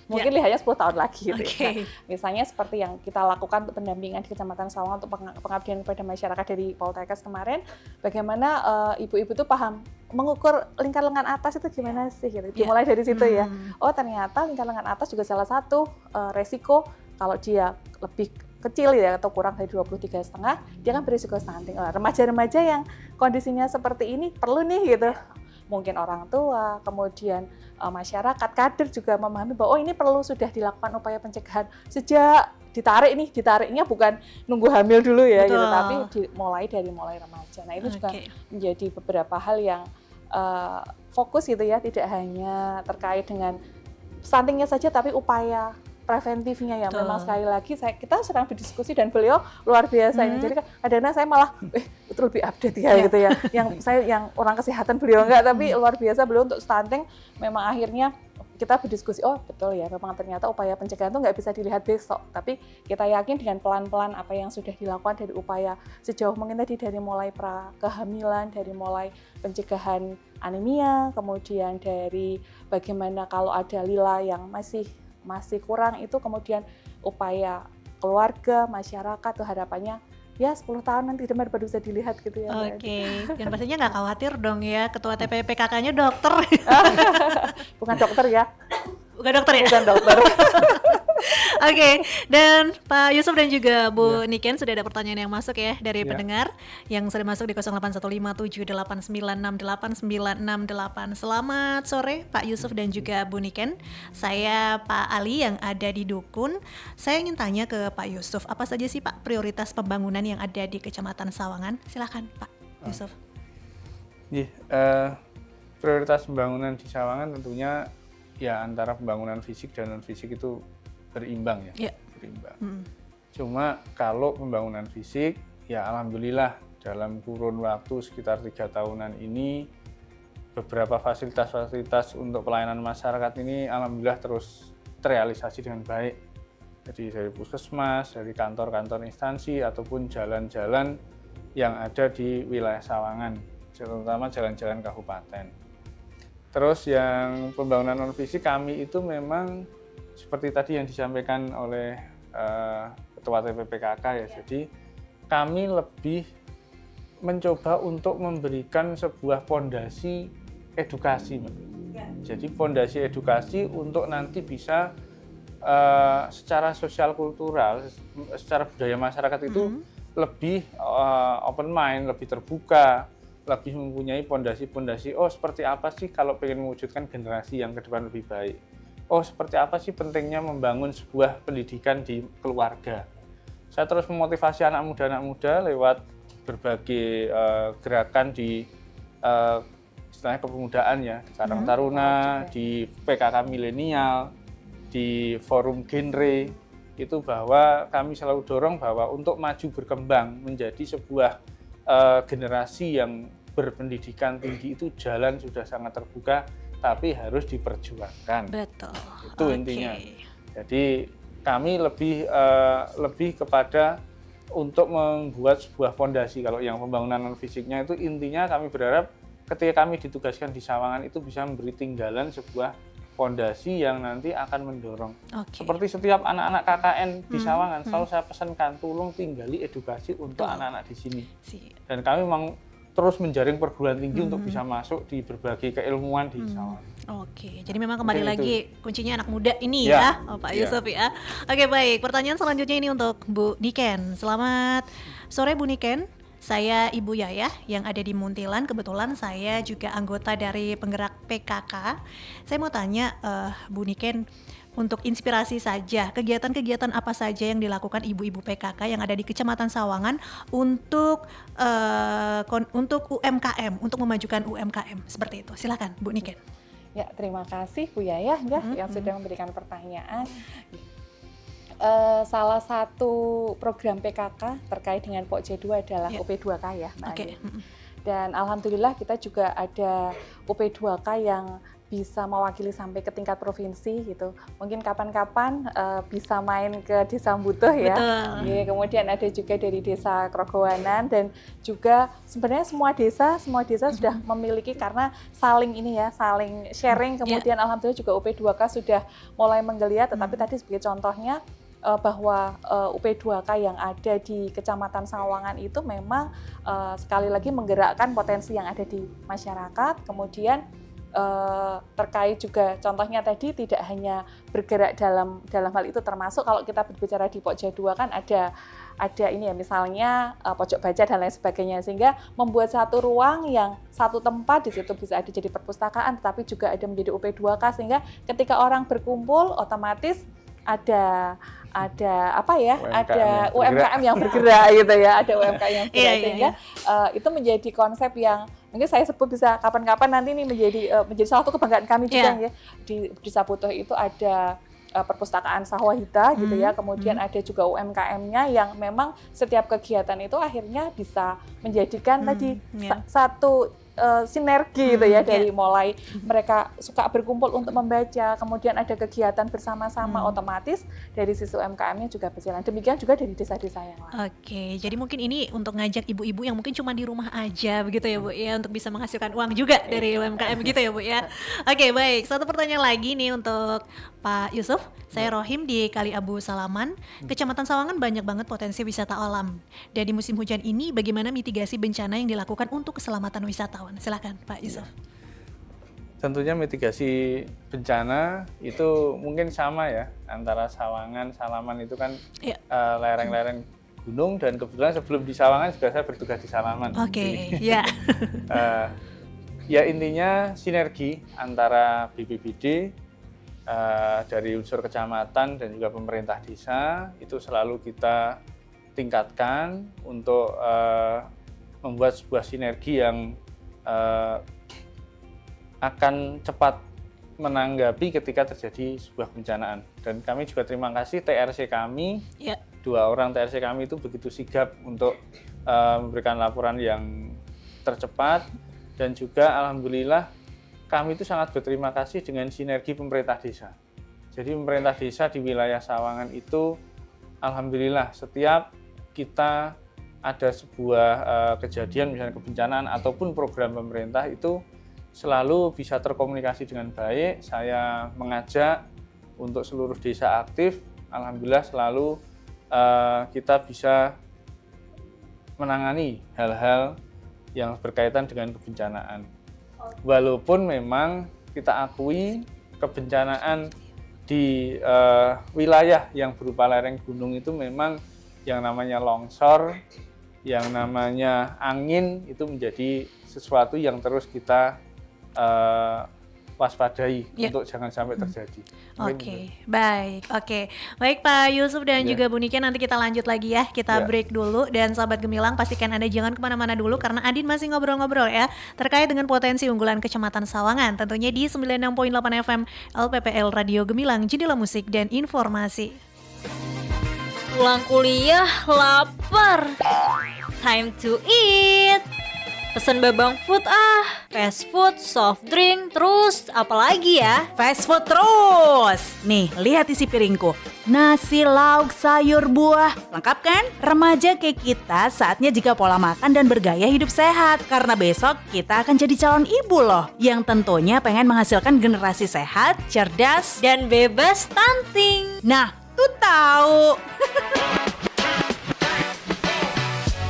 Mungkin lihatnya 10 tahun lagi gitu ya. Misalnya seperti yang kita lakukan untuk pendampingan di Kecamatan Sawangan untuk pengabdian kepada masyarakat dari Poltekkes kemarin, bagaimana ibu-ibu itu paham mengukur lingkar lengan atas itu gimana sih gitu. Dimulai dari situ ya. Oh ternyata lingkar lengan atas juga salah satu resiko kalau dia lebih kecil ya atau kurang dari 23,5 dia kan berisiko stunting. Remaja-remaja yang kondisinya seperti ini perlu nih gitu. Mungkin orang tua, kemudian masyarakat, kader juga memahami bahwa oh ini perlu sudah dilakukan upaya pencegahan sejak ditariknya bukan nunggu hamil dulu ya gitu, tapi mulai remaja. Nah itu juga menjadi beberapa hal yang fokus gitu ya, tidak hanya terkait dengan stuntingnya saja tapi upaya preventifnya ya. Memang sekali lagi kita sedang berdiskusi dan beliau luar biasa ini. Jadi kadang-kadang saya malah itu lebih update ya gitu ya. Yang orang kesehatan beliau enggak, tapi luar biasa beliau untuk stunting. Memang akhirnya kita berdiskusi, oh betul ya, memang ternyata upaya pencegahan itu nggak bisa dilihat besok, tapi kita yakin dengan pelan-pelan apa yang sudah dilakukan dari upaya sejauh mungkin tadi dari mulai kehamilan, dari mulai pencegahan anemia, kemudian dari bagaimana kalau ada lila yang masih kurang itu, kemudian upaya keluarga, masyarakat tuh harapannya ya 10 tahun nanti baru bisa dilihat gitu ya. Dan pastinya nggak khawatir dong ya, ketua TPPKK-nya dokter. Bukan dokter ya. Bukan dokter ya? Bukan dokter. Dan Pak Yusuf dan juga Bu Niken sudah ada pertanyaan yang masuk ya dari pendengar yang sudah masuk di 0815786968. Selamat sore Pak Yusuf dan juga Bu Niken. Saya Pak Ali yang ada di Dukun. Saya ingin tanya ke Pak Yusuf, apa saja sih Pak prioritas pembangunan yang ada di Kecamatan Sawangan? Silakan Pak Yusuf. Prioritas pembangunan di Sawangan tentunya ya antara pembangunan fisik dan non fisik itu berimbang ya, berimbang. Cuma kalau pembangunan fisik, ya alhamdulillah dalam kurun waktu sekitar 3 tahunan ini beberapa fasilitas-fasilitas untuk pelayanan masyarakat ini alhamdulillah terus terrealisasi dengan baik. Jadi dari puskesmas, dari kantor-kantor instansi ataupun jalan-jalan yang ada di wilayah Sawangan, terutama jalan-jalan kabupaten. Terus yang pembangunan non fisik kami itu memang seperti tadi yang disampaikan oleh Ketua TPPKK ya, jadi kami lebih mencoba untuk memberikan sebuah fondasi edukasi. Jadi fondasi edukasi untuk nanti bisa secara sosial kultural, secara budaya masyarakat itu lebih open mind, lebih terbuka, lebih mempunyai fondasi-fondasi, oh seperti apa sih kalau pengen mewujudkan generasi yang ke depan lebih baik. Oh seperti apa sih pentingnya membangun sebuah pendidikan di keluarga. Saya terus memotivasi anak muda lewat berbagai gerakan di istilahnya kepemudaan ya, Karang Taruna, di PKK Milenial, di Forum Genre, itu bahwa kami selalu dorong bahwa untuk maju berkembang menjadi sebuah generasi yang berpendidikan tinggi itu jalan sudah sangat terbuka, tapi harus diperjuangkan. Betul. Itu intinya. Jadi kami lebih kepada untuk membuat sebuah fondasi. Kalau yang pembangunan non fisiknya itu intinya kami berharap ketika kami ditugaskan di Sawangan itu bisa memberi tinggalan sebuah fondasi yang nanti akan mendorong. Seperti setiap anak-anak KKN di Sawangan selalu saya pesankan tolong tinggali edukasi untuk anak-anak di sini. Dan kami memang terus menjaring perguruan tinggi untuk bisa masuk di berbagai keilmuan di Sawangan. Jadi memang kembali lagi kuncinya anak muda ini ya, Pak Yusuf ya. Baik, pertanyaan selanjutnya ini untuk Bu Niken. Selamat sore Bu Niken. Saya Ibu Yayah yang ada di Muntilan. Kebetulan saya juga anggota dari penggerak PKK. Saya mau tanya Bu Niken, untuk inspirasi saja, kegiatan-kegiatan apa saja yang dilakukan ibu-ibu PKK yang ada di Kecamatan Sawangan untuk UMKM, untuk memajukan UMKM seperti itu. Silakan Bu Niken. Ya, terima kasih Bu Yayah yang sudah memberikan pertanyaan. Salah satu program PKK terkait dengan POC2 adalah UP2K ya, Mbak Andi. Dan alhamdulillah kita juga ada UP2K yang bisa mewakili sampai ke tingkat provinsi gitu. Mungkin kapan-kapan bisa main ke Desa Butuh ya. Ya. Kemudian ada juga dari Desa Krogowanan, dan juga sebenarnya semua desa sudah memiliki, karena saling sharing. Kemudian alhamdulillah juga UP2K sudah mulai menggeliat. Tetapi tadi sebagai contohnya bahwa UP2K yang ada di Kecamatan Sawangan itu memang sekali lagi menggerakkan potensi yang ada di masyarakat. Kemudian terkait juga contohnya tadi tidak hanya bergerak dalam hal itu, termasuk kalau kita berbicara di Pokja 2 kan ada ini ya, misalnya pojok baca dan lain sebagainya, sehingga membuat satu ruang yang satu tempat di situ bisa ada jadi perpustakaan, tetapi juga ada menjadi UP2K, sehingga ketika orang berkumpul otomatis ada apa ya, ada UMKM yang bergerak gitu ya, ada UMKM yang bergerak, sehingga itu menjadi konsep yang mungkin saya sebut bisa kapan-kapan nanti ini menjadi salah satu kebanggaan kami juga ya. Di Desa Butuh itu ada perpustakaan Sahwahita gitu ya, kemudian ada juga UMKM-nya yang memang setiap kegiatan itu akhirnya bisa menjadikan tadi satu sinergi gitu ya, dari mulai mereka suka berkumpul untuk membaca, kemudian ada kegiatan bersama-sama, otomatis dari sisi UMKM-nya juga berjalan. Demikian juga dari desa-desa yang lain. Oke, jadi mungkin ini untuk ngajak ibu-ibu yang mungkin cuma di rumah aja begitu ya Bu ya, untuk bisa menghasilkan uang juga dari UMKM gitu ya Bu ya. Oke, baik. Satu pertanyaan lagi nih untuk Pak Yusuf. Saya Rohim di Kali Abu Salaman, Kecamatan Sawangan banyak banget potensi wisata alam. Dan di musim hujan ini bagaimana mitigasi bencana yang dilakukan untuk keselamatan wisatawan? Silakan Pak Yusuf. Tentunya mitigasi bencana itu mungkin sama ya, antara Sawangan, Salaman itu kan lereng-lereng gunung, dan kebetulan sebelum di Sawangan juga saya bertugas di Salaman. Oke, ya. Ya intinya sinergi antara BPBD, dari unsur kecamatan dan juga pemerintah desa itu selalu kita tingkatkan untuk membuat sebuah sinergi yang akan cepat menanggapi ketika terjadi sebuah bencanaan. Dan kami juga terima kasih TRC kami, 2 orang TRC kami itu begitu sigap untuk memberikan laporan yang tercepat, dan juga alhamdulillah kami itu sangat berterima kasih dengan sinergi pemerintah desa. Jadi pemerintah desa di wilayah Sawangan itu alhamdulillah setiap kita ada sebuah kejadian misalnya kebencanaan ataupun program pemerintah itu selalu bisa terkomunikasi dengan baik. Saya mengajak untuk seluruh desa aktif, alhamdulillah selalu kita bisa menangani hal-hal yang berkaitan dengan kebencanaan. Walaupun memang kita akui kebencanaan di wilayah yang berupa lereng gunung itu memang yang namanya longsor, yang namanya angin itu menjadi sesuatu yang terus kita waspadai untuk jangan sampai terjadi. Baik Pak Yusuf dan juga Bu Niken, nanti kita lanjut lagi ya, kita break dulu. Dan sahabat Gemilang pastikan Anda jangan kemana-mana dulu, karena Adin masih ngobrol-ngobrol ya terkait dengan potensi unggulan Kecamatan Sawangan, tentunya di 96.8 FM LPPL Radio Gemilang, jendela musik dan informasi. Pulang kuliah lapar, time to eat. Pesen Babang Food fast food, soft drink, terus apalagi ya? Fast food terus. Nih, lihat isi piringku. Nasi, lauk, sayur, buah. Lengkap kan? Remaja kayak kita saatnya jika pola makan dan bergaya hidup sehat. Karena besok kita akan jadi calon ibu loh, yang tentunya pengen menghasilkan generasi sehat, cerdas, dan bebas stunting. Nah, tuh tahu.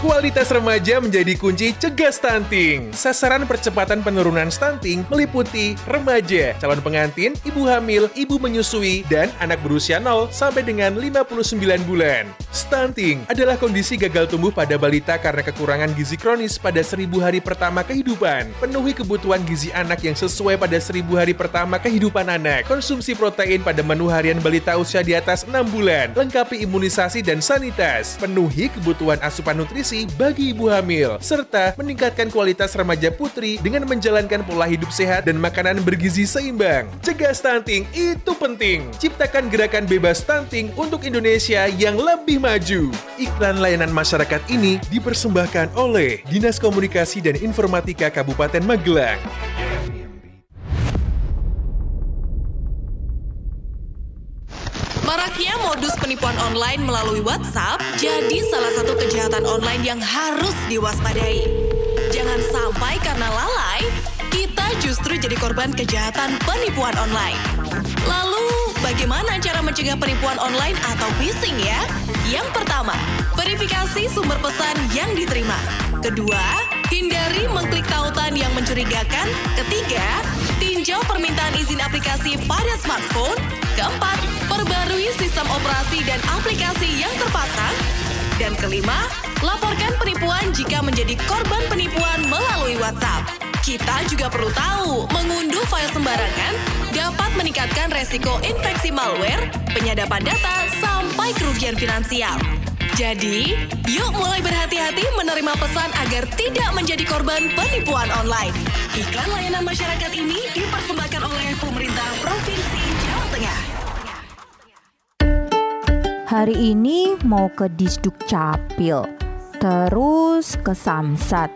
Kualitas remaja menjadi kunci cegah stunting. Sasaran percepatan penurunan stunting meliputi remaja, calon pengantin, ibu hamil, ibu menyusui, dan anak berusia 0 sampai dengan 59 bulan. Stunting adalah kondisi gagal tumbuh pada balita karena kekurangan gizi kronis pada 1000 hari pertama kehidupan. Penuhi kebutuhan gizi anak yang sesuai pada 1000 hari pertama kehidupan anak. Konsumsi protein pada menu harian balita usia di atas 6 bulan. Lengkapi imunisasi dan sanitas. Penuhi kebutuhan asupan nutrisi bagi ibu hamil, serta meningkatkan kualitas remaja putri dengan menjalankan pola hidup sehat dan makanan bergizi seimbang. Cegah stunting itu penting. Ciptakan gerakan bebas stunting untuk Indonesia yang lebih maju. Iklan layanan masyarakat ini dipersembahkan oleh Dinas Komunikasi dan Informatika Kabupaten Magelang. penipuan online melalui WhatsApp jadi salah satu kejahatan online yang harus diwaspadai. Jangan sampai karena lalai, kita justru jadi korban kejahatan penipuan online. Lalu, bagaimana cara mencegah penipuan online atau phishing ya? Yang pertama, verifikasi sumber pesan yang diterima. Kedua, hindari mengklik tautan yang mencurigakan. Ketiga, tinjau permintaan izin aplikasi pada smartphone. Keempat, perbarui sistem operasi dan aplikasi yang terpasang. Dan kelima, laporkan penipuan jika menjadi korban penipuan melalui WhatsApp. Kita juga perlu tahu, mengunduh file sembarangan dapat meningkatkan resiko infeksi malware, penyadapan data, sampai kerugian finansial. Jadi, yuk mulai berhati-hati menerima pesan agar tidak menjadi korban penipuan online. Iklan layanan masyarakat ini dipersembahkan oleh pemerintah Provinsi Jawa Tengah. Hari ini mau ke Disduk Capil, terus ke Samsat,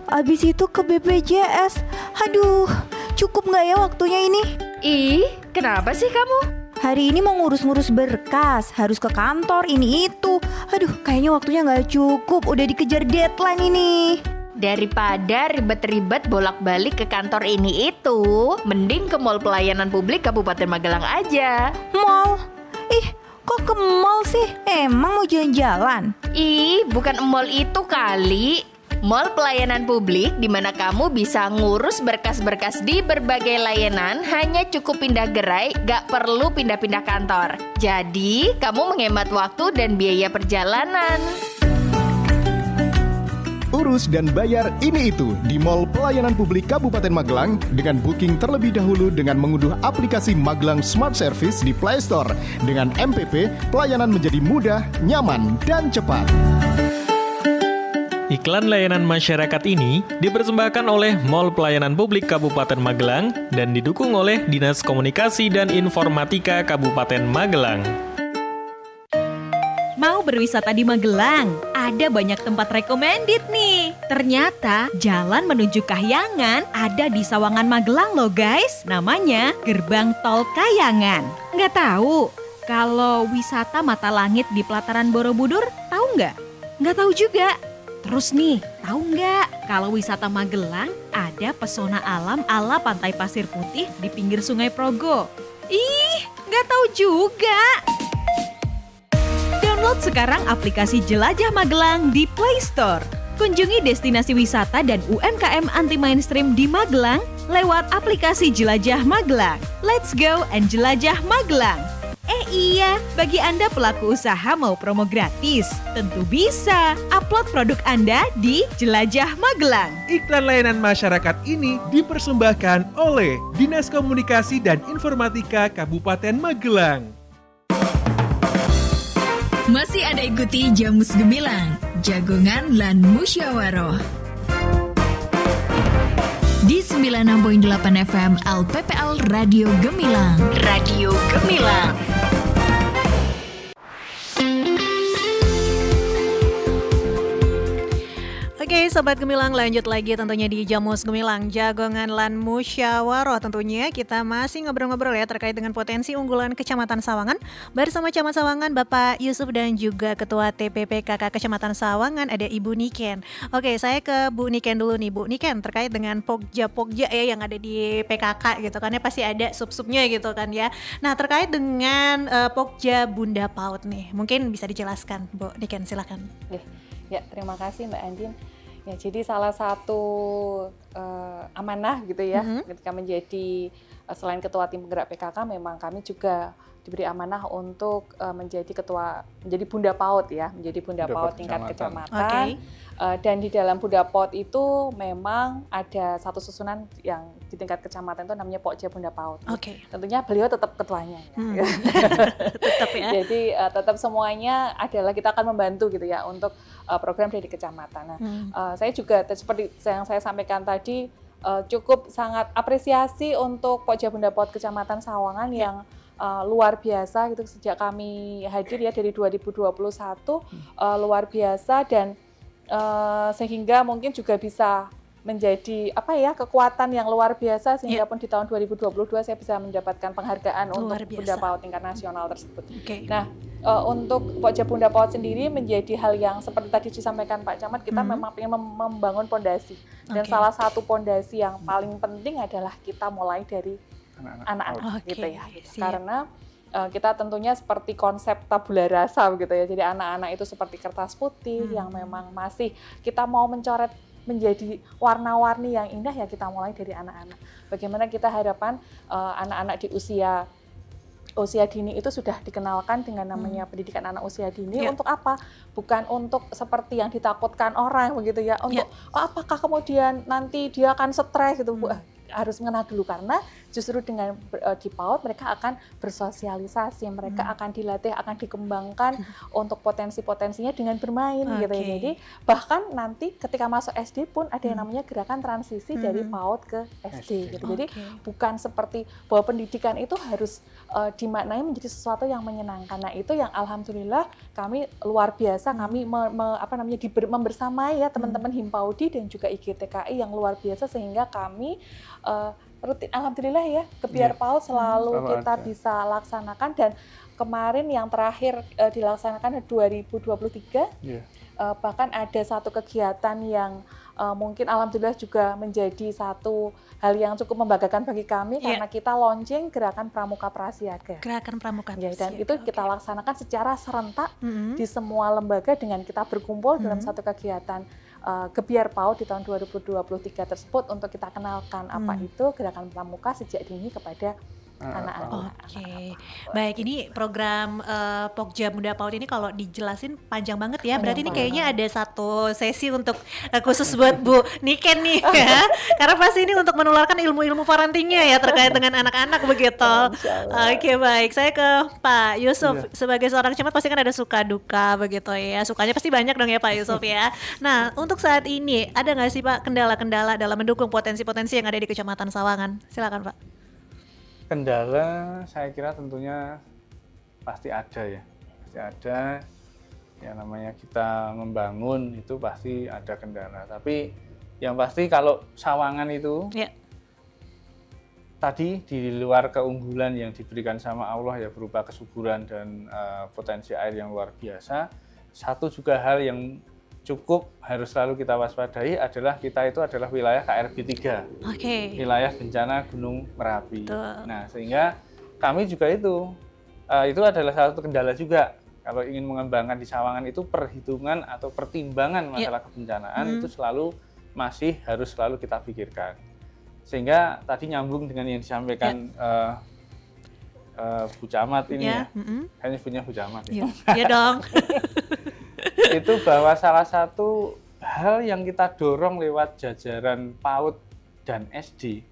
abis itu ke BPJS. Aduh, cukup nggak ya waktunya ini? Ih, kenapa sih kamu? Hari ini mau ngurus-ngurus berkas, harus ke kantor ini itu. Aduh, kayaknya waktunya nggak cukup, udah dikejar deadline ini. Daripada ribet-ribet bolak-balik ke kantor ini itu, mending ke Mall Pelayanan Publik Kabupaten Magelang aja. Mall? Ih, kok ke mall sih? Emang mau jalan-jalan? Ih, bukan mall itu kali. Mall Pelayanan Publik di mana kamu bisa ngurus berkas-berkas di berbagai layanan, hanya cukup pindah gerai, gak perlu pindah-pindah kantor. Jadi, kamu menghemat waktu dan biaya perjalanan. Urus dan bayar ini itu di Mall Pelayanan Publik Kabupaten Magelang dengan booking terlebih dahulu dengan mengunduh aplikasi Magelang Smart Service di Play Store. Dengan MPP, pelayanan menjadi mudah, nyaman, dan cepat. Iklan layanan masyarakat ini dipersembahkan oleh Mall Pelayanan Publik Kabupaten Magelang dan didukung oleh Dinas Komunikasi dan Informatika Kabupaten Magelang. Mau berwisata di Magelang? Ada banyak tempat recommended nih. Ternyata jalan menuju Kahyangan ada di Sawangan Magelang loh guys. Namanya Gerbang Tol Kahyangan. Nggak tahu? Kalau wisata mata langit di pelataran Borobudur, tahu nggak? Nggak tahu juga. Terus nih, tahu nggak kalau wisata Magelang ada pesona alam ala pantai pasir putih di pinggir Sungai Progo? Ih, nggak tahu juga. Download sekarang aplikasi Jelajah Magelang di Play Store. Kunjungi destinasi wisata dan UMKM anti mainstream di Magelang lewat aplikasi Jelajah Magelang. Let's go and jelajah Magelang. Iya, bagi Anda pelaku usaha mau promo gratis, tentu bisa. Upload produk Anda di Jelajah Magelang. Iklan layanan masyarakat ini dipersembahkan oleh Dinas Komunikasi dan Informatika Kabupaten Magelang. Masih Anda ikuti Jamus Gemilang, Jagongan lan Musyawaroh. Di 96.8 FM LPPL Radio Gemilang. Radio Gemilang. Oke, Sobat Gemilang, lanjut lagi tentunya di Jamus Gemilang, Jagongan lan Musyawaroh. Tentunya kita masih ngobrol-ngobrol ya terkait dengan potensi unggulan Kecamatan Sawangan bersama Camat Sawangan Bapak Yusuf dan juga Ketua TPPKK Kecamatan Sawangan ada Ibu Niken. Oke, saya ke Bu Niken dulu nih. Bu Niken, terkait dengan pokja-pokja ya yang ada di PKK gitu kan ya, pasti ada sub-subnya gitu kan ya. Nah, terkait dengan pokja Bunda PAUD nih, mungkin bisa dijelaskan Bu Niken, silakan. Ya, terima kasih Mbak Andin. Ya, jadi salah satu amanah gitu ya, ketika menjadi selain ketua tim penggerak PKK, memang kami juga diberi amanah untuk menjadi Bunda PAUD ya, menjadi Bunda PAUD tingkat kecamatan. Dan di dalam Bunda PAUD itu memang ada satu susunan yang di tingkat kecamatan itu namanya Pokja Bunda PAUD. Tentunya beliau tetap ketuanya. Ya. Tetap ya. Jadi tetap semuanya adalah kita akan membantu gitu ya untuk program dari kecamatan. Nah, saya juga seperti yang saya sampaikan tadi cukup sangat apresiasi untuk Pokja Bunda PAUD Kecamatan Sawangan yang luar biasa gitu sejak kami hadir ya dari 2021 luar biasa dan sehingga mungkin juga bisa menjadi kekuatan yang luar biasa sehingga pun di tahun 2022 saya bisa mendapatkan penghargaan untuk Bunda PAUD tingkat nasional tersebut. Nah, untuk Pokja Bunda PAUD sendiri menjadi hal yang seperti tadi disampaikan Pak Camat, kita memang ingin membangun pondasi. Dan salah satu pondasi yang paling penting adalah kita mulai dari anak-anak gitu ya. Karena kita tentunya seperti konsep tabula rasa begitu ya. Jadi anak-anak itu seperti kertas putih yang memang masih kita mau mencoret menjadi warna-warni yang indah, ya kita mulai dari anak-anak. Bagaimana kita harapan anak-anak di usia dini itu sudah dikenalkan dengan namanya pendidikan anak usia dini. Untuk apa? Bukan untuk seperti yang ditakutkan orang begitu ya. Untuk apakah kemudian nanti dia akan stres gitu. Harus mengenal dulu, karena justru dengan di PAUD mereka akan bersosialisasi, mereka akan dilatih, akan dikembangkan untuk potensi-potensinya dengan bermain gitu ya. Jadi bahkan nanti ketika masuk SD pun ada yang namanya gerakan transisi dari PAUD ke SD gitu. Jadi bukan seperti bahwa pendidikan itu harus dimaknai menjadi sesuatu yang menyenangkan. Nah, itu yang alhamdulillah kami luar biasa, kami membersamai ya teman-teman Himpaudi dan juga IGTKI yang luar biasa, sehingga kami rutin, alhamdulillah ya, Gebiar PAUD selalu kita bisa laksanakan. Dan kemarin yang terakhir dilaksanakan 2023, bahkan ada satu kegiatan yang mungkin alhamdulillah juga menjadi satu hal yang cukup membanggakan bagi kami, karena kita launching gerakan Pramuka Prasiaga. Gerakan Pramuka Prasiaga. Dan itu kita laksanakan secara serentak di semua lembaga dengan kita berkumpul dalam satu kegiatan Gebiar PAUD di tahun 2023 tersebut, untuk kita kenalkan apa itu gerakan pramuka sejak dini kepada anak-anak. Baik, ini program Pokja Bunda PAUD ini kalau dijelasin panjang banget ya. Berarti ini kayaknya ada satu sesi untuk khusus buat Bu Niken nih ya. Karena pasti ini untuk menularkan ilmu-ilmu parentingnya ya terkait dengan anak-anak begitu. Baik. Saya ke Pak Yusuf. Sebagai seorang camat pasti kan ada suka duka begitu ya. Sukanya pasti banyak dong ya Pak Yusuf ya. Nah, untuk saat ini ada nggak sih Pak kendala-kendala dalam mendukung potensi-potensi yang ada di Kecamatan Sawangan? Silakan Pak. Kendala saya kira tentunya pasti ada ya, ya namanya kita membangun itu pasti ada kendala, tapi yang pasti kalau Sawangan itu tadi di luar keunggulan yang diberikan sama Allah ya berupa kesuburan dan potensi air yang luar biasa, satu juga hal yang cukup harus selalu kita waspadai adalah kita itu adalah wilayah KRB 3, wilayah bencana Gunung Merapi. Nah, sehingga kami juga itu adalah salah satu kendala juga kalau ingin mengembangkan di Sawangan itu, perhitungan atau pertimbangan masalah kebencanaan itu selalu masih harus selalu kita pikirkan. Sehingga tadi nyambung dengan yang disampaikan Bu Camat ini ya, kayaknya punya Bu Camat ya. Iya dong. Itu bahwa salah satu hal yang kita dorong lewat jajaran PAUD dan SD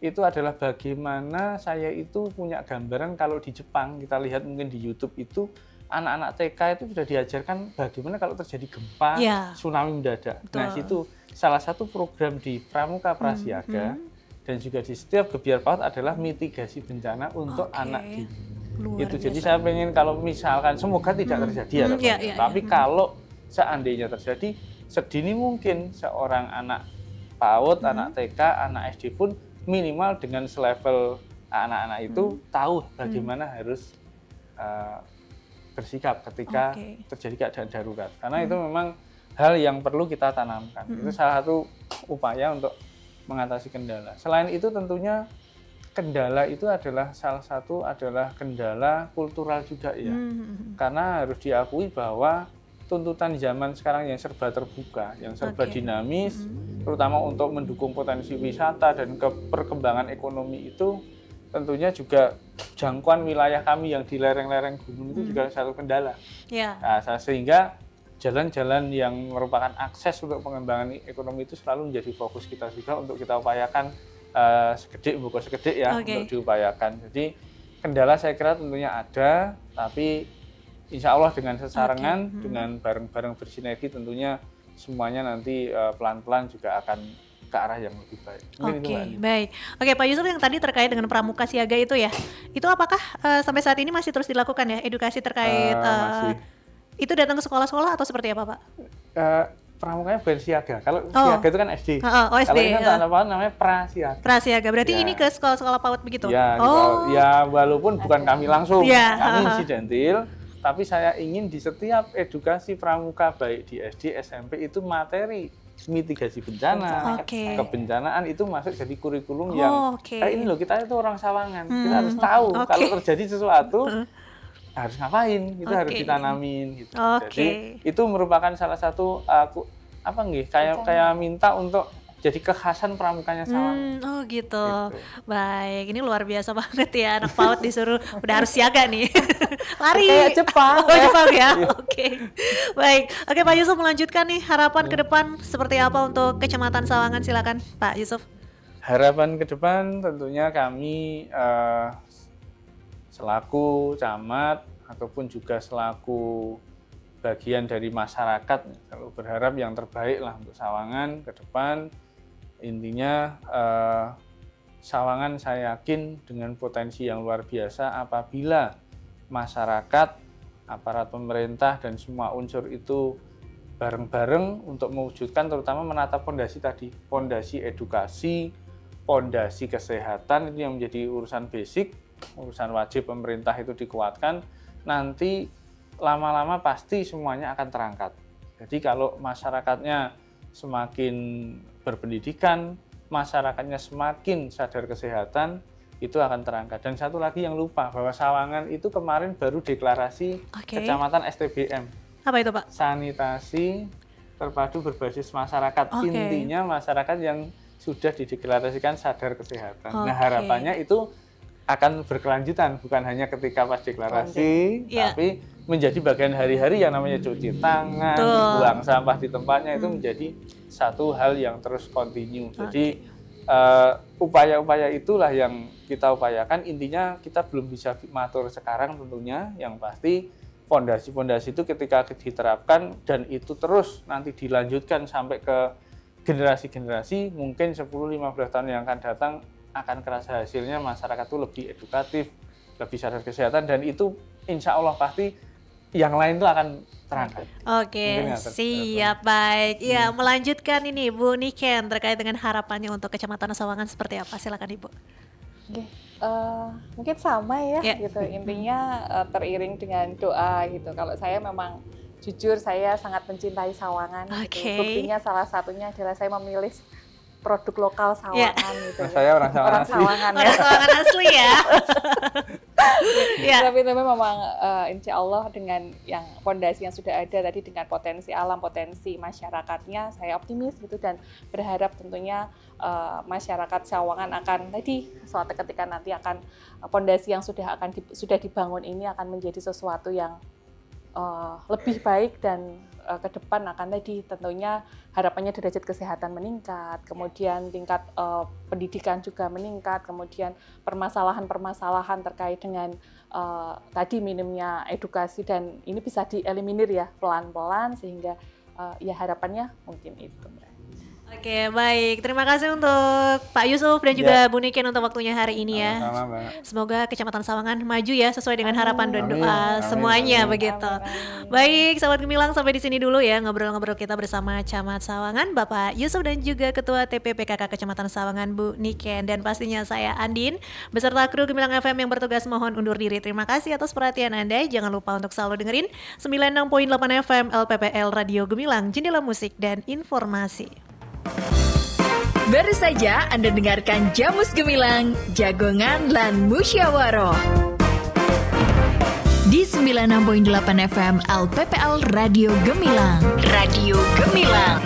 itu adalah bagaimana saya itu punya gambaran kalau di Jepang, kita lihat mungkin di YouTube itu anak-anak TK itu sudah diajarkan bagaimana kalau terjadi gempa, tsunami mendadak. Nah, itu salah satu program di Pramuka Prasiaga dan juga di setiap Gebiar PAUD adalah mitigasi bencana untuk anak dini. Itu jadi saya pengen kalau misalkan semoga tidak terjadi tapi kalau seandainya terjadi sedini mungkin seorang anak PAUD, anak TK, anak SD pun minimal dengan selevel anak-anak itu tahu bagaimana harus bersikap ketika terjadi keadaan darurat, karena itu memang hal yang perlu kita tanamkan. Itu salah satu upaya untuk mengatasi kendala. Selain itu tentunya kendala itu adalah salah satu adalah kendala kultural juga ya, karena harus diakui bahwa tuntutan zaman sekarang yang serba terbuka, yang serba dinamis, terutama untuk mendukung potensi wisata dan perkembangan ekonomi itu tentunya juga jangkauan wilayah kami yang di lereng-lereng gunung itu juga satu kendala. Nah, sehingga jalan-jalan yang merupakan akses untuk pengembangan ekonomi itu selalu menjadi fokus kita juga untuk kita upayakan sekedik buku sekedik ya untuk diupayakan. Jadi kendala saya kira tentunya ada, tapi insya Allah dengan sesarengan, dengan bareng-bareng bersinergi tentunya semuanya nanti pelan-pelan juga akan ke arah yang lebih baik. Baik. Pak Yusuf, yang tadi terkait dengan pramuka siaga itu ya, itu apakah sampai saat ini masih terus dilakukan ya edukasi terkait itu datang ke sekolah-sekolah atau seperti apa Pak? pramukanya bukan siaga. Kalau siaga itu kan SD. Oh, SD. Kalau ini anak PAUD namanya prasiaga. Prasiaga. Berarti ini ke sekolah-sekolah PAUD begitu? Ya, ya walaupun bukan kami langsung, kami insidentil, tapi saya ingin di setiap edukasi pramuka baik di SD, SMP itu materi mitigasi bencana, kebencanaan itu masuk jadi kurikulum yang ini loh, kita itu orang Sawangan, kita harus tahu kalau terjadi sesuatu harus ngapain, itu harus ditanamin gitu. Jadi itu merupakan salah satu kayak minta untuk jadi kekhasan pramukanya Sawangan. Gitu. Baik, ini luar biasa banget ya, anak PAUD disuruh udah harus siaga nih. Lari. Kayak Jepang. Jepang ya. Baik. Oke, Pak Yusuf melanjutkan nih, harapan ke depan seperti apa untuk Kecamatan Sawangan, silakan Pak Yusuf. Harapan ke depan tentunya kami selaku camat ataupun juga selaku bagian dari masyarakat selalu berharap yang terbaik lah untuk Sawangan ke depan. Intinya Sawangan saya yakin dengan potensi yang luar biasa apabila masyarakat, aparat pemerintah dan semua unsur itu bareng-bareng untuk mewujudkan, terutama menata fondasi tadi, fondasi edukasi, fondasi kesehatan, itu yang menjadi urusan basic, urusan wajib pemerintah itu dikuatkan, nanti lama-lama pasti semuanya akan terangkat. Jadi kalau masyarakatnya semakin berpendidikan, masyarakatnya semakin sadar kesehatan, itu akan terangkat. Dan satu lagi yang lupa, bahwa Sawangan itu kemarin baru deklarasi Kecamatan STBM. Apa itu, Pak? Sanitasi terpadu berbasis masyarakat. Intinya masyarakat yang sudah dideklarasikan sadar kesehatan. Nah, harapannya itu akan berkelanjutan, bukan hanya ketika pas deklarasi, tapi menjadi bagian hari-hari yang namanya cuci tangan, buang sampah di tempatnya, itu menjadi satu hal yang terus kontinu. Jadi upaya-upaya itulah yang kita upayakan. Intinya kita belum bisa matur sekarang tentunya, yang pasti fondasi-fondasi itu ketika diterapkan dan itu terus nanti dilanjutkan sampai ke generasi-generasi, mungkin 10-15 tahun yang akan datang akan kerasa hasilnya, masyarakat itu lebih edukatif, lebih sadar kesehatan, dan itu insya Allah pasti yang lain itu akan terangkat. Siap, baik. Ya, melanjutkan ini Bu Niken terkait dengan harapannya untuk Kecamatan Sawangan seperti apa? Silakan Ibu. Mungkin sama ya, gitu. Intinya teriring dengan doa gitu. Kalau saya memang jujur saya sangat mencintai Sawangan. Gitu. Buktinya salah satunya adalah saya memilih produk lokal Sawangan gitu. Saya orang Sawangan asli. Orang Sawangan asli ya. Tapi memang insya Allah dengan yang fondasi yang sudah ada tadi, dengan potensi alam, potensi masyarakatnya, saya optimis gitu, dan berharap tentunya masyarakat Sawangan akan tadi suatu ketika nanti akan fondasi yang sudah dibangun ini akan menjadi sesuatu yang lebih baik, dan ke depan akan tadi tentunya harapannya derajat kesehatan meningkat, kemudian tingkat pendidikan juga meningkat, kemudian permasalahan-permasalahan terkait dengan tadi minimnya edukasi, dan ini bisa dieliminir ya pelan-pelan, sehingga ya harapannya mungkin itu. Baik. Terima kasih untuk Pak Yusuf dan juga Bu Niken untuk waktunya hari ini ya. Semoga Kecamatan Sawangan maju ya sesuai dengan harapan dan doa semuanya begitu. Baik, sahabat Gemilang, sampai di sini dulu ya ngobrol-ngobrol kita bersama Camat Sawangan, Bapak Yusuf, dan juga Ketua TPPKK Kecamatan Sawangan, Bu Niken, dan pastinya saya Andin beserta kru Gemilang FM yang bertugas mohon undur diri. Terima kasih atas perhatian Anda. Jangan lupa untuk selalu dengerin 96.8 FM LPPL Radio Gemilang, Jendela Musik dan Informasi. Baru saja Anda dengarkan Jamus Gemilang, Jagongan lan Musyawaroh di 96.8 FM LPPL Radio Gemilang. Radio Gemilang.